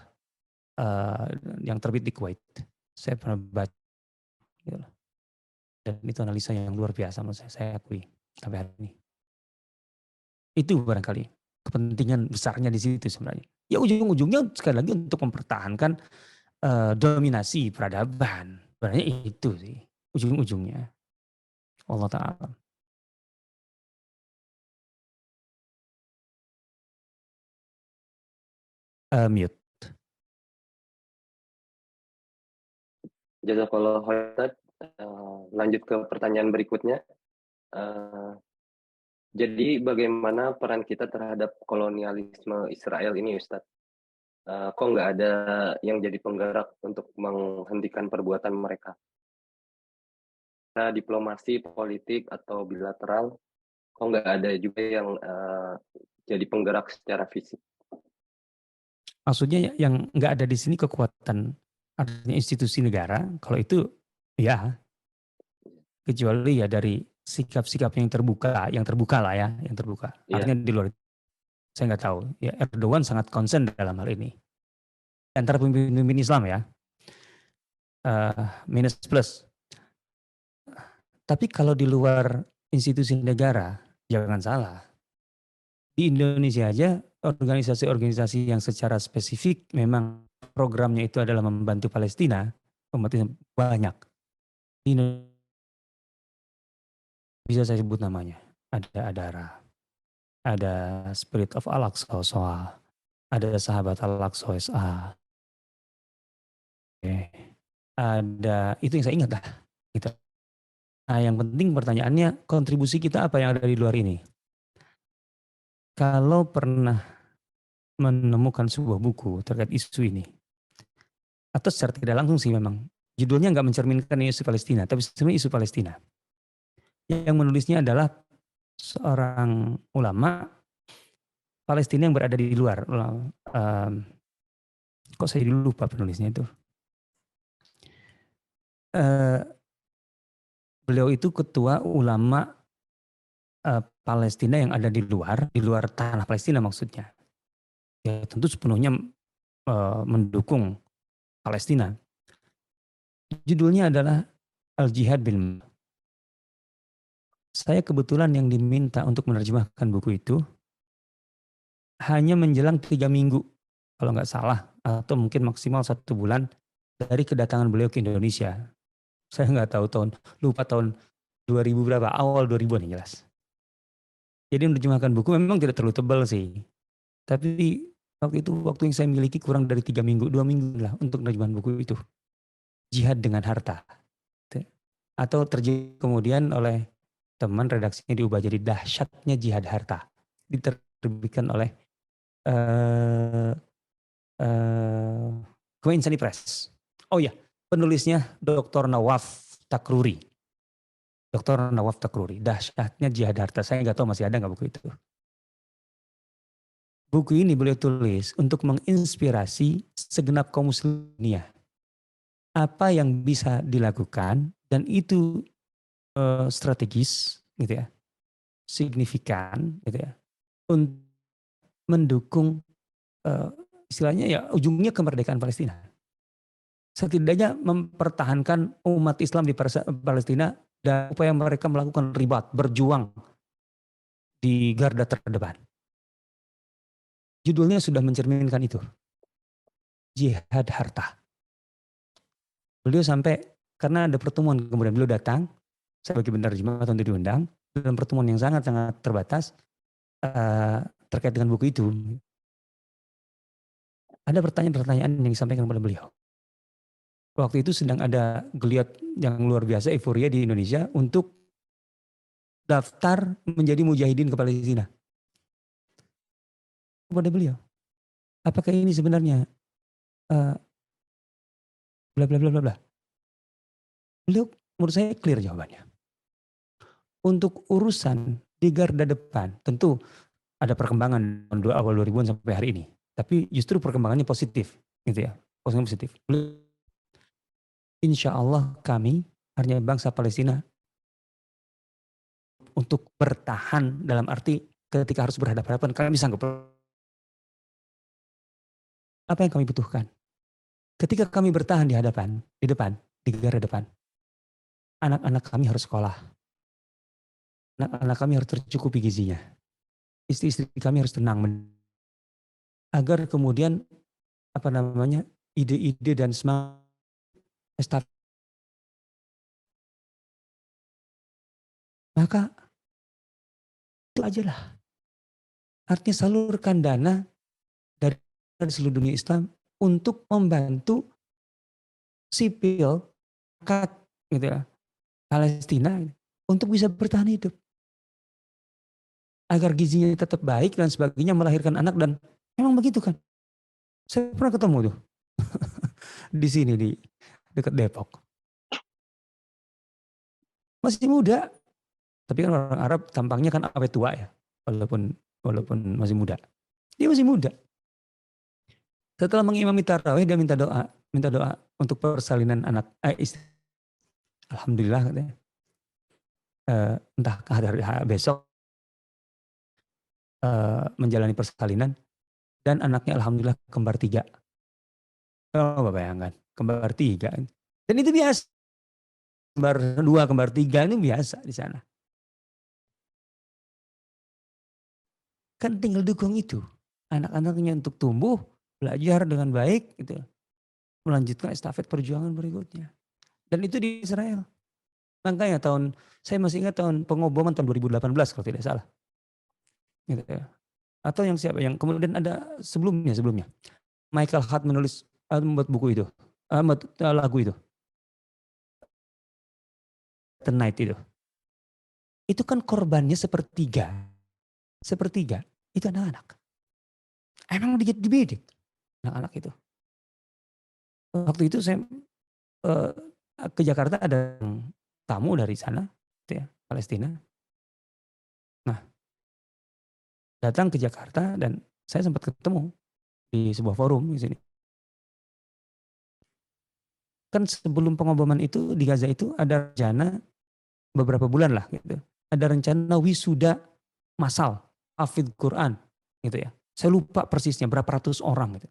yang terbit di Kuwait. Saya pernah baca gitu. Dan itu analisa yang luar biasa menurut saya akui sampai hari ini. Itu barangkali kepentingan besarnya di situ sebenarnya. Ya ujung-ujungnya sekali lagi untuk mempertahankan dominasi peradaban. Sebenarnya itu sih ujung-ujungnya. Allah Ta'ala. Mute. Jazakallah khairan. Lanjut ke pertanyaan berikutnya. Uh, jadi bagaimana peran kita terhadap kolonialisme Israel ini, Ustadz? Kok nggak ada yang jadi penggerak untuk menghentikan perbuatan mereka? Diplomasi, politik, atau bilateral, kok nggak ada juga yang jadi penggerak secara fisik? Maksudnya yang nggak ada di sini kekuatan artinya institusi negara. Kalau itu ya kecuali ya dari sikap-sikap yang terbuka lah ya, yang terbuka. Iya. Artinya di luar saya nggak tahu. Ya Erdogan sangat concern dalam hal ini. Antara pemimpin Islam ya, minus plus. Tapi kalau di luar institusi negara, jangan salah. Di Indonesia aja organisasi-organisasi yang secara spesifik memang programnya itu adalah membantu Palestina, umat Islam banyak. Di Indonesia bisa saya sebut namanya. Ada Adara, ada Spirit of Al-Aqsa Shoa, ada Sahabat Al-Aqsa SA, ada itu yang saya ingat lah. Gitu. Nah, yang penting pertanyaannya kontribusi kita apa yang ada di luar ini? Kalau pernah menemukan sebuah buku terkait isu ini, atau secara tidak langsung sih memang, judulnya nggak mencerminkan isu Palestina, tapi sebenarnya isu Palestina. Yang menulisnya adalah seorang ulama Palestina yang berada di luar. Kok saya lupa penulisnya itu. Beliau itu ketua ulama Palestina yang ada di luar tanah Palestina maksudnya. Ya tentu sepenuhnya mendukung Palestina. Judulnya adalah Al-Jihad bil. Saya kebetulan yang diminta untuk menerjemahkan buku itu hanya menjelang 3 minggu kalau nggak salah, atau mungkin maksimal 1 bulan dari kedatangan beliau ke Indonesia. Saya nggak tahu lupa tahun 2000 berapa, awal 2000-an yang jelas. Jadi menerjemahkan buku memang tidak terlalu tebal sih. Tapi waktu yang saya miliki kurang dari 3 minggu, 2 minggu lah untuk menerjemahkan buku itu. Jihad dengan harta. Atau terjadi kemudian oleh teman redaksinya diubah jadi Dahsyatnya Jihad Harta. Diterbitkan oleh Queen Insani Press. Oh iya, penulisnya Dr. Nawaf Takruri. Dr. Nawaf Takruri, Dahsyatnya Jihad Harta. Saya nggak tahu masih ada nggak buku itu. Buku ini beliau tulis untuk menginspirasi segenap kaum muslim dunia. Apa yang bisa dilakukan dan itu strategis, gitu ya, signifikan, gitu ya, untuk mendukung istilahnya ya ujungnya kemerdekaan Palestina. Setidaknya mempertahankan umat Islam di Palestina dan upaya mereka melakukan ribat, berjuang di garda terdepan. Judulnya sudah mencerminkan itu. Jihad Harta. Beliau sampai, karena ada pertemuan, kemudian beliau datang, sebagai penerjemah untuk diundang, dalam pertemuan yang sangat-sangat terbatas, terkait dengan buku itu. Ada pertanyaan-pertanyaan yang disampaikan kepada beliau. Waktu itu sedang ada geliat yang luar biasa, euforia di Indonesia untuk daftar menjadi mujahidin ke Palestina. Kepada beliau, apakah ini sebenarnya bla bla bla bla bla. Beliau menurut saya clear jawabannya. Untuk urusan di garda depan, tentu ada perkembangan awal 2000-an sampai hari ini. Tapi justru perkembangannya positif, gitu ya. Positif. Insya Allah kami, artinya bangsa Palestina, untuk bertahan dalam arti ketika harus berhadapan-hadapan, kami sanggup. Apa yang kami butuhkan? Ketika kami bertahan di depan, di garda depan, anak-anak kami harus sekolah. Anak-anak kami harus tercukupi gizinya. Istri-istri kami harus tenang. Agar kemudian, ide-ide dan semangat, maka itu aja lah. Artinya salurkan dana dari seluruh dunia Islam untuk membantu sipil gitu ya, Palestina untuk bisa bertahan hidup. Agar gizinya tetap baik dan sebagainya, melahirkan anak, dan memang begitu kan. Saya pernah ketemu tuh di sini di dekat Depok. Masih muda, tapi kan orang Arab tampangnya kan awet tua ya, walaupun masih muda. Dia masih muda. Setelah mengimami tarawih, dia minta doa untuk persalinan anak istri. Alhamdulillah katanya. Entah hari besok menjalani persalinan dan anaknya alhamdulillah kembar 3. Oh, bayangkan, kembar 3. Dan itu biasa. Kembar 2, kembar 3 itu biasa di sana. Kan tinggal dukung itu. Anak-anaknya untuk tumbuh, belajar dengan baik, gitu. Melanjutkan estafet perjuangan berikutnya. Dan itu di Israel. Makanya saya masih ingat tahun pengoboman tahun 2018 kalau tidak salah. gitu ya. Atau yang siapa yang kemudian ada sebelumnya. Michael Hart membuat buku itu, membuat lagu itu, The Night itu. Itu kan korbannya sepertiga itu anak-anak. Emang dibidik anak-anak itu. Waktu itu saya ke Jakarta, ada tamu dari sana, gitu ya, Palestina. Nah, datang ke Jakarta dan saya sempat ketemu di sebuah forum di sini. Kan sebelum pengoboman itu di Gaza itu ada rencana beberapa bulan lah gitu. Ada rencana wisuda massal hafidz Quran gitu ya. Saya lupa persisnya berapa ratus orang gitu.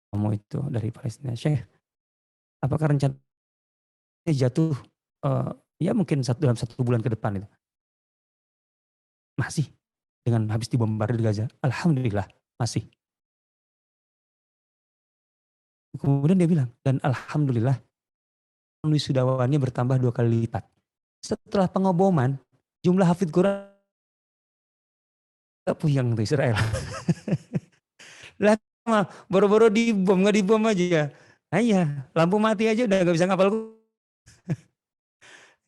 Kamu itu dari Palestina, Syekh, apakah rencana jatuh ya mungkin dalam 1 bulan ke depan itu? Masih, dengan habis dibombardir Gaza. Alhamdulillah masih. Kemudian dia bilang, dan alhamdulillah wisudawannya bertambah 2 kali lipat. Setelah pengoboman, jumlah hafidz Quran puyeng tuh Israel. Lah boro-boro dibom, nggak dibom aja. Nah iya, lampu mati aja udah nggak bisa ngapal.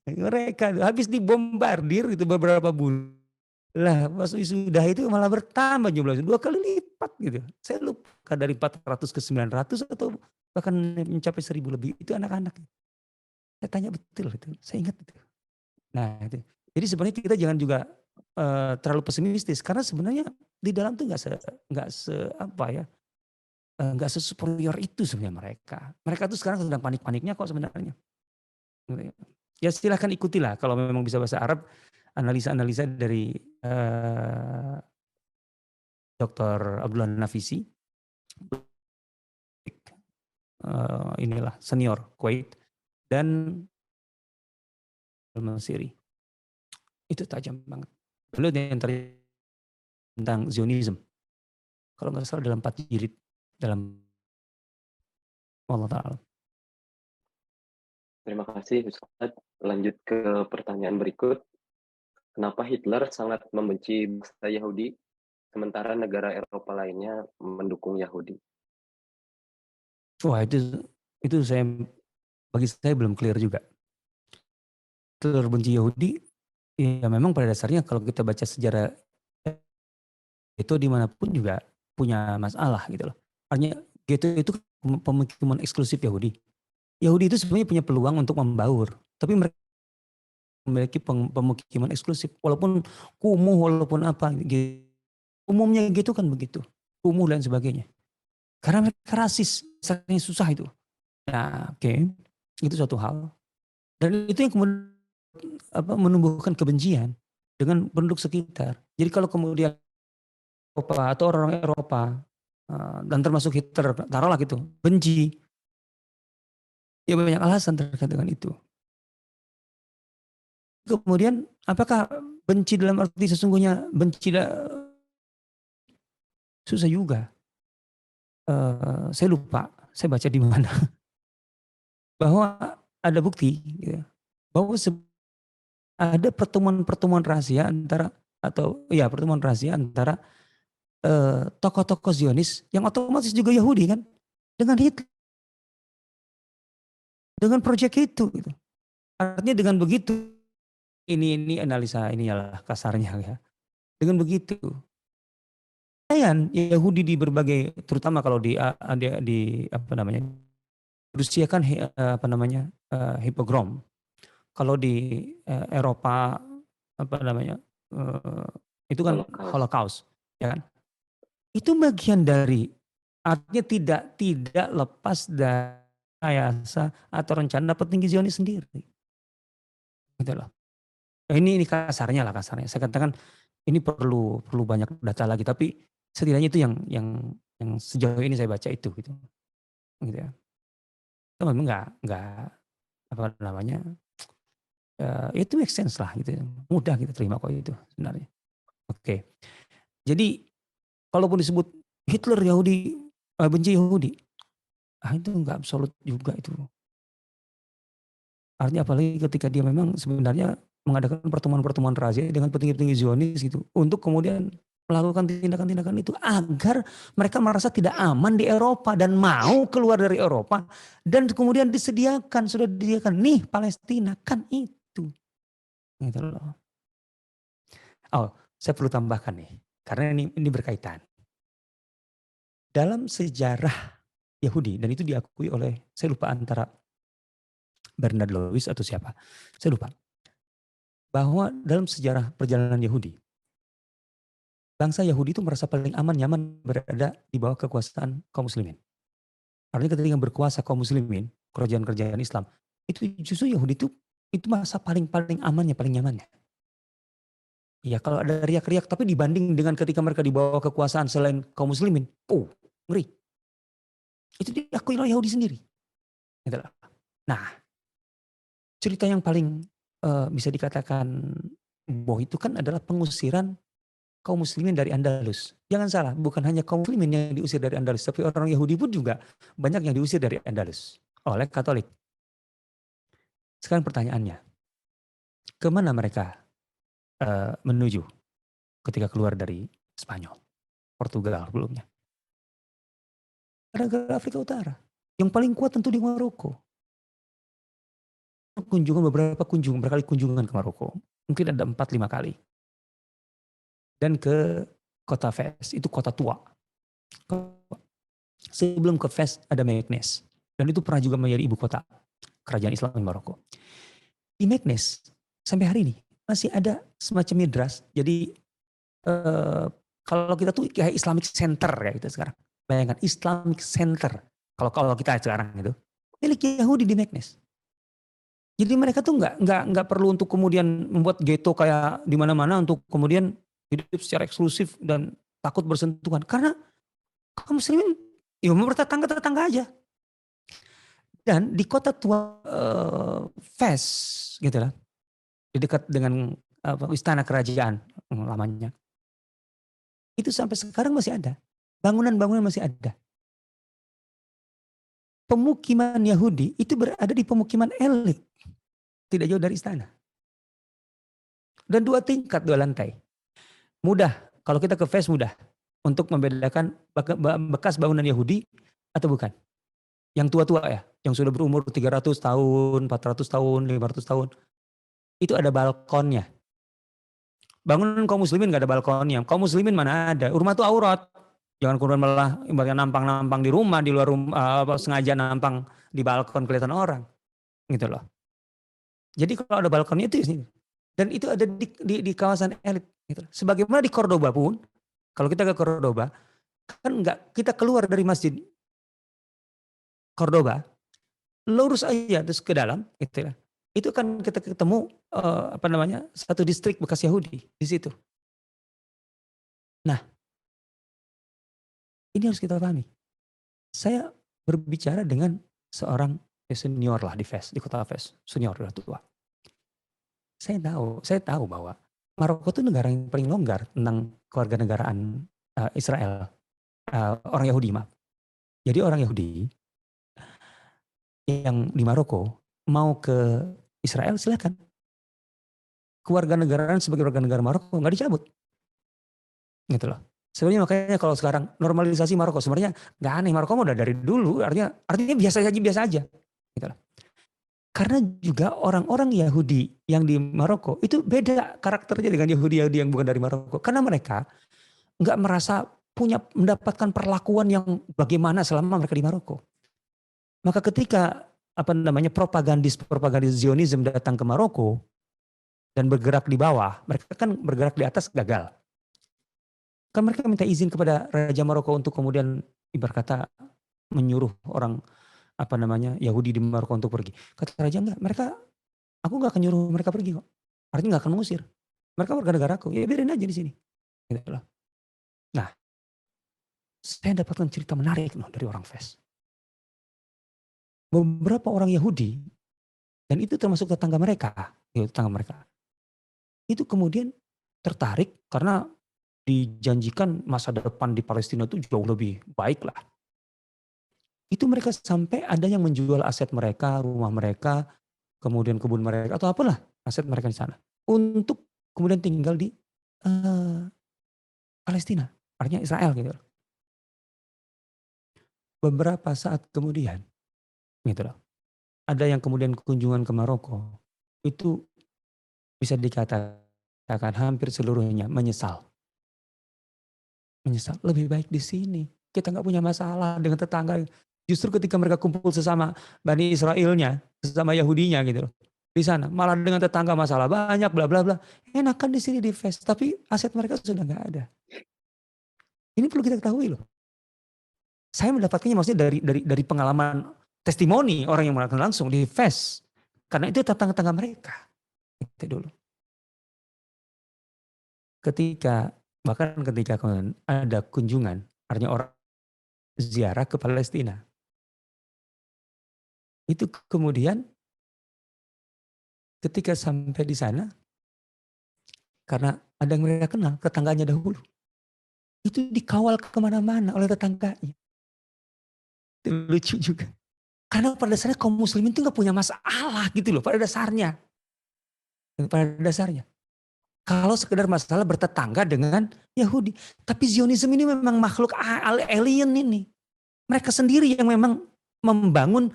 Mereka habis dibombardir itu beberapa bulan. Lah pas wisuda itu malah bertambah jumlahnya 2 kali lipat gitu. Saya lupa dari 400 ke 900 atau bahkan mencapai 1000 lebih. Itu anak-anak. Saya tanya betul itu, saya ingat itu. Nah itu. Jadi sebenarnya kita jangan juga terlalu pesimistis karena sebenarnya di dalam tuh nggak sesuperior itu sebenarnya mereka. Mereka tuh sekarang sedang panik-paniknya kok sebenarnya. Ya silahkan ikutilah kalau memang bisa bahasa Arab, analisa-analisa dari Dr. Abdullah Nafisi, inilah senior Kuwait, dan Al-Masiri. Itu tajam banget. Beliau yang tentang Zionism. Kalau nggak salah dalam 4 jilid dalam Allah Ta'ala. Terima kasih Ustaz. Lanjut ke pertanyaan berikut. Kenapa Hitler sangat membenci bangsa Yahudi, sementara negara Eropa lainnya mendukung Yahudi? Wah itu bagi saya belum clear juga. Hitler benci Yahudi, ya memang pada dasarnya kalau kita baca sejarah itu dimanapun juga punya masalah gitu loh. Artinya ghetto itu pemukiman eksklusif Yahudi. Yahudi itu sebenarnya punya peluang untuk membaur, tapi mereka memiliki pemukiman eksklusif, walaupun kumuh, walaupun apa, umumnya gitu kan begitu, kumuh dan sebagainya. Karena mereka rasis, sangat susah itu. Nah, itu suatu hal. Dan itu yang kemudian menumbuhkan kebencian dengan penduduk sekitar. Jadi kalau kemudian Eropa atau orang Eropa dan termasuk Hitler, taruhlah gitu, benci, ya banyak alasan terkait dengan itu. Kemudian apakah benci dalam arti sesungguhnya benci susah juga. Saya lupa, saya baca di mana bahwa ada bukti gitu, bahwa ada pertemuan rahasia antara tokoh-tokoh Zionis yang otomatis juga Yahudi kan dengan Hitler, dengan proyek itu gitu. Artinya dengan begitu ini analisa inilah kasarnya ya. Dengan begitu Yahudi di berbagai, terutama kalau di apa namanya, Rusia kan hipogrom. Kalau di Eropa apa namanya itu kan Holocaust, ya kan? Itu bagian dari, artinya tidak lepas dari rekayasa atau rencana petinggi Zionis sendiri. Gitu loh. Ini kasarnya. Saya katakan ini perlu banyak data lagi, tapi setidaknya itu yang sejauh ini saya baca itu gitu ya. Itu memang nggak apa namanya, itu make sense lah gitu, mudah kita terima kok itu sebenarnya. Oke. Jadi kalaupun disebut Hitler Yahudi, benci Yahudi, itu nggak absolut juga itu. Artinya apalagi ketika dia memang sebenarnya mengadakan pertemuan-pertemuan rahasia dengan petinggi-petinggi Zionis gitu untuk kemudian melakukan tindakan-tindakan itu agar mereka merasa tidak aman di Eropa dan mau keluar dari Eropa, dan kemudian sudah disediakan nih Palestina, kan itu gitu loh. Oh, saya perlu tambahkan nih karena ini berkaitan. Dalam sejarah Yahudi, dan itu diakui oleh, saya lupa antara Bernard Lewis atau siapa, saya lupa, bahwa dalam sejarah perjalanan Yahudi, bangsa Yahudi itu merasa paling aman, nyaman berada di bawah kekuasaan kaum muslimin. Artinya ketika berkuasa kaum muslimin, kerajaan-kerajaan Islam, itu justru Yahudi itu masa paling amannya, paling nyamannya. Ya kalau ada riak-riak, tapi dibanding dengan ketika mereka di bawah kekuasaan selain kaum muslimin, ngeri. Itu diakui oleh Yahudi sendiri. Gitu loh. Nah, cerita yang paling bisa dikatakan bahwa itu kan adalah pengusiran kaum muslimin dari Andalus. Jangan salah, bukan hanya kaum muslimin yang diusir dari Andalus, tapi orang Yahudi pun juga banyak yang diusir dari Andalus oleh Katolik. Sekarang pertanyaannya, kemana mereka menuju ketika keluar dari Spanyol, Portugal sebelumnya? Negara Afrika Utara. Yang paling kuat tentu di Maroko. Berkali kunjungan ke Maroko. Mungkin ada 4-5 kali. Dan ke kota Fez, itu kota tua. Sebelum ke Fez ada Meknes. Dan itu pernah juga menjadi ibu kota kerajaan Islam di Maroko. Di Meknes, sampai hari ini masih ada semacam midras. Jadi kalau kita tuh kayak Islamic Center ya itu sekarang. Bayangkan Islamic Center. Kalau kita sekarang itu milik Yahudi di Meknes. Jadi mereka tuh nggak perlu untuk kemudian membuat ghetto kayak di mana-mana untuk kemudian hidup secara eksklusif dan takut bersentuhan. Karena kaum muslimin ya bertetangga-tetangga aja. Dan di kota tua Fez gitu lah, di dekat dengan istana kerajaan lamanya, itu sampai sekarang masih ada. Bangunan-bangunan masih ada. Pemukiman Yahudi itu berada di pemukiman elit. Tidak jauh dari istana. Dan 2 tingkat, 2 lantai. Mudah, kalau kita ke Fez mudah untuk membedakan bekas bangunan Yahudi atau bukan. Yang tua-tua ya, yang sudah berumur 300 tahun, 400 tahun, 500 tahun. Itu ada balkonnya. Bangunan kaum muslimin gak ada balkonnya. Kaum muslimin mana ada, rumah itu aurat. Jangan kemudian malah ibaratnya nampang-nampang di rumah, di luar rumah, sengaja nampang di balkon kelihatan orang. Gitu loh. Jadi kalau ada balkonnya itu di sini. Dan itu ada di kawasan elit. Gitu. Sebagaimana di Cordoba pun, kalau kita ke Cordoba, kan kita keluar dari masjid Cordoba, lurus aja terus ke dalam, gitu ya. Itu kan kita ketemu satu distrik bekas Yahudi di situ. Nah, ini harus kita pahami. Saya berbicara dengan seorang senior lah di Fez, di kota Fez, senior udah tua. Saya tahu bahwa Maroko itu negara yang paling longgar tentang kewarganegaraan Israel, orang Yahudi maaf. Jadi orang Yahudi yang di Maroko mau ke Israel silakan. Kewarganegaraan sebagai warga negara Maroko nggak dicabut, gitu loh. Sebenarnya makanya kalau sekarang normalisasi Maroko sebenarnya nggak aneh, Maroko udah dari dulu, artinya biasa aja, gitu loh. Karena juga orang-orang Yahudi yang di Maroko itu beda karakternya dengan Yahudi yang bukan dari Maroko. Karena mereka nggak merasa mendapatkan perlakuan yang bagaimana selama mereka di Maroko. Maka ketika propagandis Zionisme datang ke Maroko dan bergerak di bawah, mereka kan bergerak di atas gagal. Kan mereka minta izin kepada Raja Maroko untuk kemudian ibarat kata menyuruh orang Yahudi di Maroko untuk pergi. Kata Raja enggak, aku nggak akan nyuruh mereka pergi kok. Artinya nggak akan mengusir. Mereka warga negaraku, ya biarin aja di sini. Gitu loh. Nah, saya dapatkan cerita menarik dari orang Fez. Beberapa orang Yahudi, dan itu termasuk tetangga mereka, itu kemudian tertarik karena dijanjikan masa depan di Palestina itu jauh lebih baik lah. Itu mereka sampai ada yang menjual aset mereka, rumah mereka, kemudian kebun mereka, atau apalah aset mereka di sana. untuk kemudian tinggal di Palestina, artinya Israel gitu loh. Beberapa saat kemudian gitu loh, ada yang kemudian kunjungan ke Maroko, itu bisa dikatakan hampir seluruhnya menyesal. Menyesal, lebih baik di sini. Kita nggak punya masalah dengan tetangga. Justru ketika mereka kumpul sesama Bani Israelnya, sesama Yahudinya gitu loh. Di sana malah dengan tetangga masalah banyak bla bla bla. Enakan di sini di Fes, tapi aset mereka sudah nggak ada. Ini perlu kita ketahui loh. Saya mendapatkannya maksudnya dari pengalaman testimoni orang yang melakukan langsung di Fes. Karena itu tetangga-tetangga mereka. Itu dulu. Bahkan ketika ada kunjungan, artinya orang ziarah ke Palestina. Itu kemudian ketika sampai di sana, karena ada yang mereka kenal, tetangganya dahulu. Itu dikawal kemana-mana oleh tetangganya. Itu lucu juga. Karena pada dasarnya kaum muslimin itu gak punya masalah gitu loh, pada dasarnya. Pada dasarnya. Kalau sekedar masalah bertetangga dengan Yahudi. Tapi Zionisme ini memang makhluk alien ini. Mereka sendiri yang memang membangun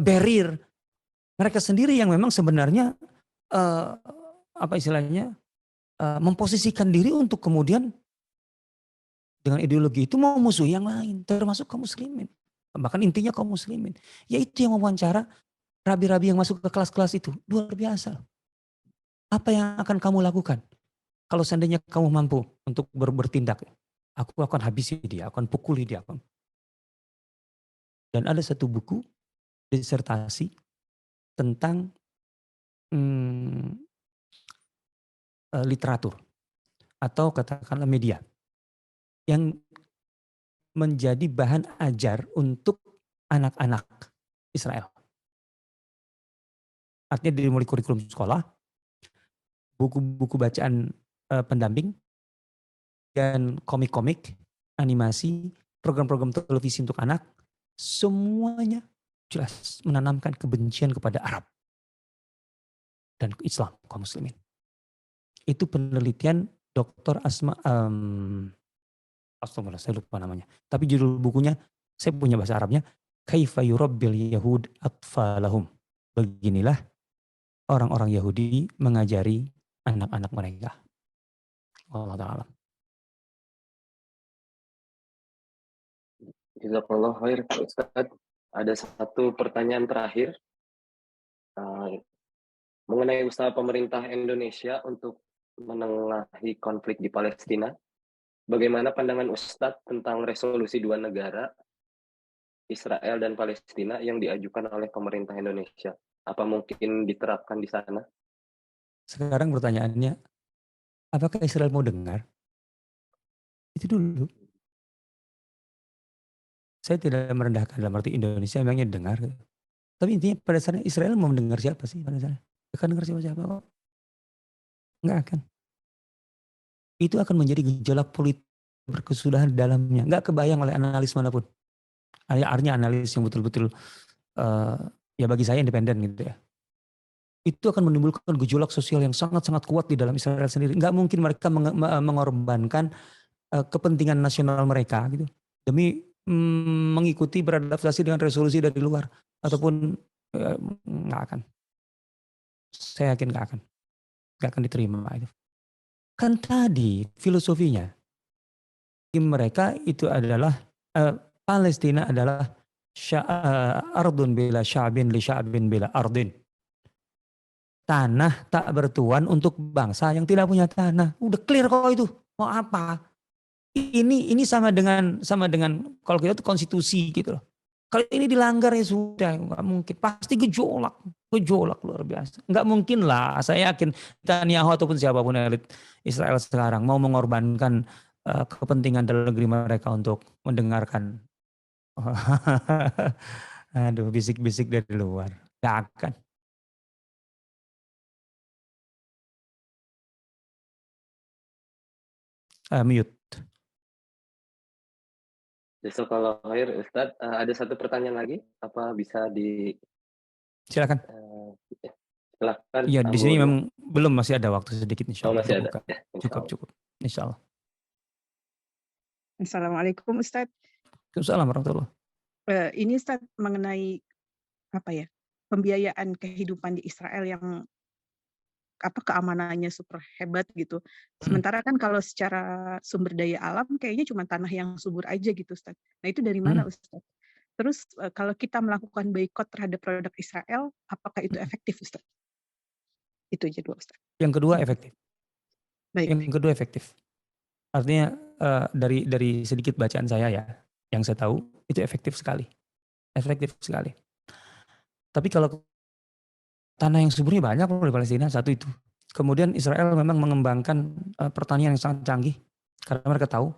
barrier. Mereka sendiri yang memang sebenarnya apa istilahnya memposisikan diri untuk kemudian dengan ideologi itu mau musuh yang lain, termasuk kaum muslimin. Bahkan intinya kaum muslimin. Yaitu yang mewawancara rabi-rabi yang masuk ke kelas-kelas itu. Luar biasa. Apa yang akan kamu lakukan? Kalau seandainya kamu mampu untuk bertindak, aku akan habisi dia, akan pukuli dia. Dan ada satu buku disertasi tentang literatur atau katakanlah media yang menjadi bahan ajar untuk anak-anak Israel. Artinya dari mulai kurikulum sekolah, buku-buku bacaan pendamping, dan komik-komik, animasi, program-program televisi untuk anak, semuanya jelas menanamkan kebencian kepada Arab dan Islam, kaum muslimin. Itu penelitian Dr. Asma, astagfirullah, saya lupa namanya. Tapi judul bukunya, saya punya bahasa Arabnya, Kaifa yurabbil Yahud atfalahum. Beginilah orang-orang Yahudi mengajari anak-anak mereka. Allah Ta'ala. Jazakallah khair, Ustaz. Ada satu pertanyaan terakhir mengenai usaha pemerintah Indonesia untuk menengahi konflik di Palestina. Bagaimana pandangan Ustadz tentang resolusi dua negara, Israel dan Palestina, yang diajukan oleh pemerintah Indonesia? Apa mungkin diterapkan di sana? Sekarang pertanyaannya, apakah Israel mau dengar? Itu dulu. Saya tidak merendahkan dalam arti Indonesia memangnya dengar. Tapi intinya pada dasarnya Israel mau mendengar siapa sih pada dasarnya? Akan dengar siapa-siapa kok. Enggak akan. Itu akan menjadi gejolak politik berkesudahan dalamnya. Enggak kebayang oleh analis manapun. Artinya analis yang betul-betul ya bagi saya independen gitu ya. Itu akan menimbulkan gejolak sosial yang sangat-sangat kuat di dalam Israel sendiri. Enggak mungkin mereka mengorbankan kepentingan nasional mereka gitu demi mengikuti beradaptasi dengan resolusi dari luar ataupun nggak akan. Saya yakin nggak akan diterima itu. Kan tadi filosofinya mereka itu adalah Palestina adalah ardun bila sya'bin li sya'bin bila ardin. Tanah tak bertuan untuk bangsa yang tidak punya tanah. Udah clear kok itu. Mau apa? Ini sama dengan kalau kita itu konstitusi gitu loh. Kalau ini dilanggar ya sudah, nggak mungkin. Pasti gejolak luar biasa. Nggak mungkin lah. Saya yakin Netanyahu ataupun siapapun elit Israel sekarang mau mengorbankan kepentingan dalam negeri mereka untuk mendengarkan aduh bisik-bisik dari luar. Nggak akan. Mute. Jazakallah khair, Ustadz. Ada satu pertanyaan lagi, apa bisa Silakan. Silakan Iya, di Abu sini Nur. memang belum, masih ada waktu sedikit insya Oh, Allah masih untuk ada buka. ya, insya Cukup, Allah. cukup. Insya Allah. Assalamualaikum Ustadz. Waalaikumsalam warahmatullahi. Ini Ustadz mengenai apa ya, pembiayaan kehidupan di Israel yang keamanannya super hebat gitu. Sementara kan kalau secara sumber daya alam kayaknya cuma tanah yang subur aja gitu Ustadz. Nah itu dari mana Ustadz? Terus kalau kita melakukan boikot terhadap produk Israel, apakah itu efektif Ustadz? Itu aja dulu Ustadz. Yang kedua efektif. Baik. Yang kedua efektif. Artinya dari sedikit bacaan saya ya, yang saya tahu itu efektif sekali. Efektif sekali. Tapi kalau tanah yang suburnya banyak loh di Palestina, satu itu. Kemudian Israel memang mengembangkan pertanian yang sangat canggih karena mereka tahu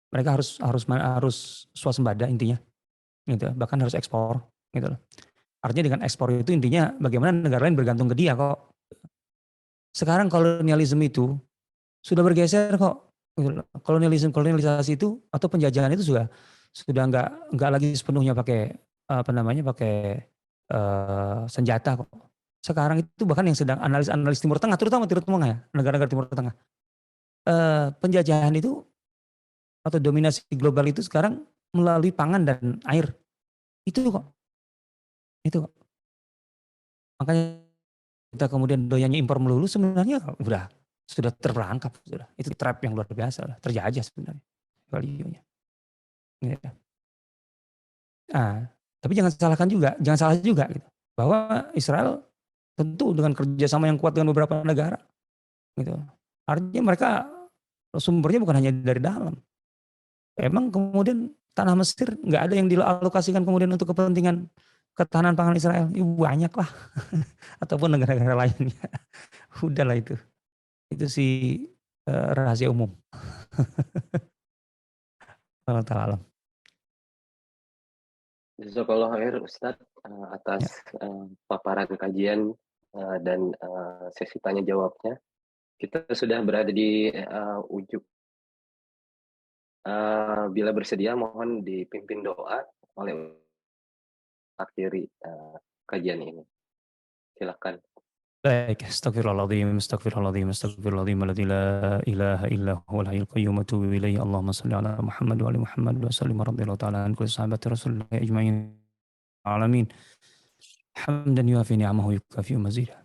mereka harus swasembada intinya, gitu. Bahkan harus ekspor, gitu loh. Artinya dengan ekspor itu intinya bagaimana negara lain bergantung ke dia kok. Sekarang kolonialisme itu sudah bergeser kok. Gitu loh. Kolonialisasi itu atau penjajahan itu sudah nggak lagi sepenuhnya pakai senjata kok. Sekarang itu bahkan yang sedang analis Timur Tengah, terutama Timur Tengah ya, negara-negara Timur Tengah. Penjajahan itu atau dominasi global itu sekarang melalui pangan dan air. Itu kok. Makanya kita kemudian doyannya impor melulu sebenarnya sudah terperangkap sudah. Itu trap yang luar biasa lah, terjajah sebenarnya value-nya. Gitu. Tapi jangan salah juga gitu. Bahwa Israel tentu dengan kerjasama yang kuat dengan beberapa negara, gitu. Artinya mereka sumbernya bukan hanya dari dalam. Emang kemudian tanah Mesir nggak ada yang dialokasikan kemudian untuk kepentingan ketahanan pangan Israel? Banyak lah, ataupun negara-negara lainnya. Udahlah itu sih rahasia umum. Allah Ta'ala. Jazakallah khair Ustadz atas paparan kajian dan sesi tanya jawabnya. Kita sudah berada di ujung. Bila bersedia mohon dipimpin doa oleh akhiri kajian ini. Silakan. Baik, astagfirullahaladzim, alladzi la ilaha illa huwal hayyul qayyum wa atubu ilaihi. Allahumma shalli ala Muhammad wa ali Muhammad wa sallim radhiyallahu ta'ala an kulli sahabati Rasulillah ajma'in. Alamin. Hamdan yuafi ni'amahu yukafi mazida.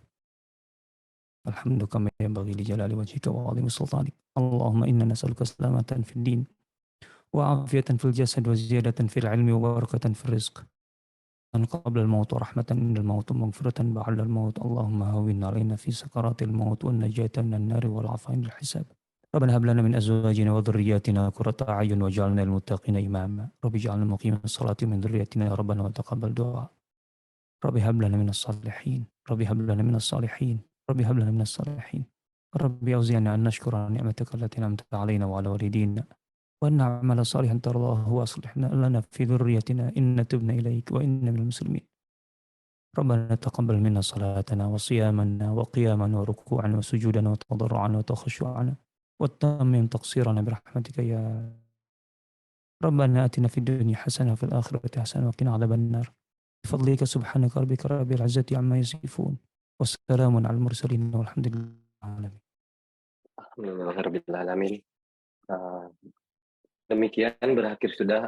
Alhamdulillah yanbaghi li jalali wajhika wa 'azimi sultanik. Allahumma inna nas'aluka salamatan fid din wa 'afiyatan fil jasad wa ziyadatan fil 'ilmi wa barakatan fil rizq. قبل الموت ورحمة عند الموت ومغفرة بعد الموت. اللهم هون علينا في سكرات الموت والنجاة من النار والعفو عند الحساب. ربنا هب لنا من أزواجنا وذرياتنا قرة أعين واجعلنا للمتقين إماما. رب اجعلنا مقيم الصلاة من ذريتنا يا ربنا وتقبل دعاء. رب هب لنا من الصالحين. رب هب لنا من الصالحين. رب هب لنا من الصالحين. رب أوزعنا أن نشكر نعمتك التي أنعمت علينا وعلى والدينا وأن نعمل صالحا ترضاه وأصلح لنا في ذريتنا إن تبنا إليك وإن من المسلمين. ربنا تقبل منا صلاتنا وصيامنا وقيامنا وركوعنا وسجودنا وتضرعنا وتخشعنا وتمم تقصيرنا برحمتك يا ربنا. آتنا في الدنيا حسنة وفي الآخرة حسنة وقنا عذاب النار بفضلك سبحانك ربك رب العزة عما يصفون والسلام على المرسلين والحمد لله العالمين. Alhamdulillahirrabbilalamin. Demikian berakhir sudah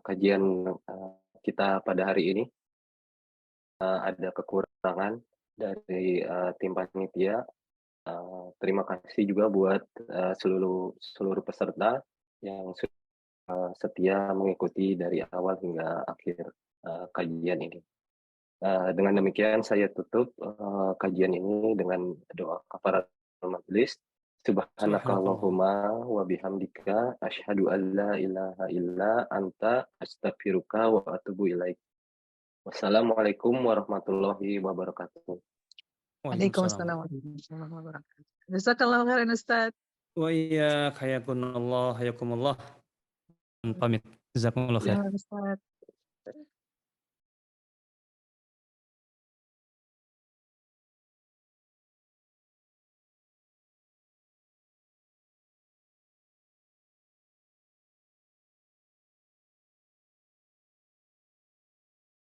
kajian kita pada hari ini. Ada kekurangan dari tim panitia. Terima kasih juga buat seluruh peserta yang setia mengikuti dari awal hingga akhir kajian ini. Dengan demikian saya tutup kajian ini dengan doa kafaratul majelis. Subhanakallahumma wa bihamdika asyhadu an la ilaha illa anta astaghfiruka wa atubu ilaik. Wassalamualaikum warahmatullahi wabarakatuh. Waalaikumsalam warahmatullahi wabarakatuh. Jazakallahu khairan Ustaz. Wa iyyak, hayakumullah. Pamit. Jazakumullah khair. Ya, Ustaz.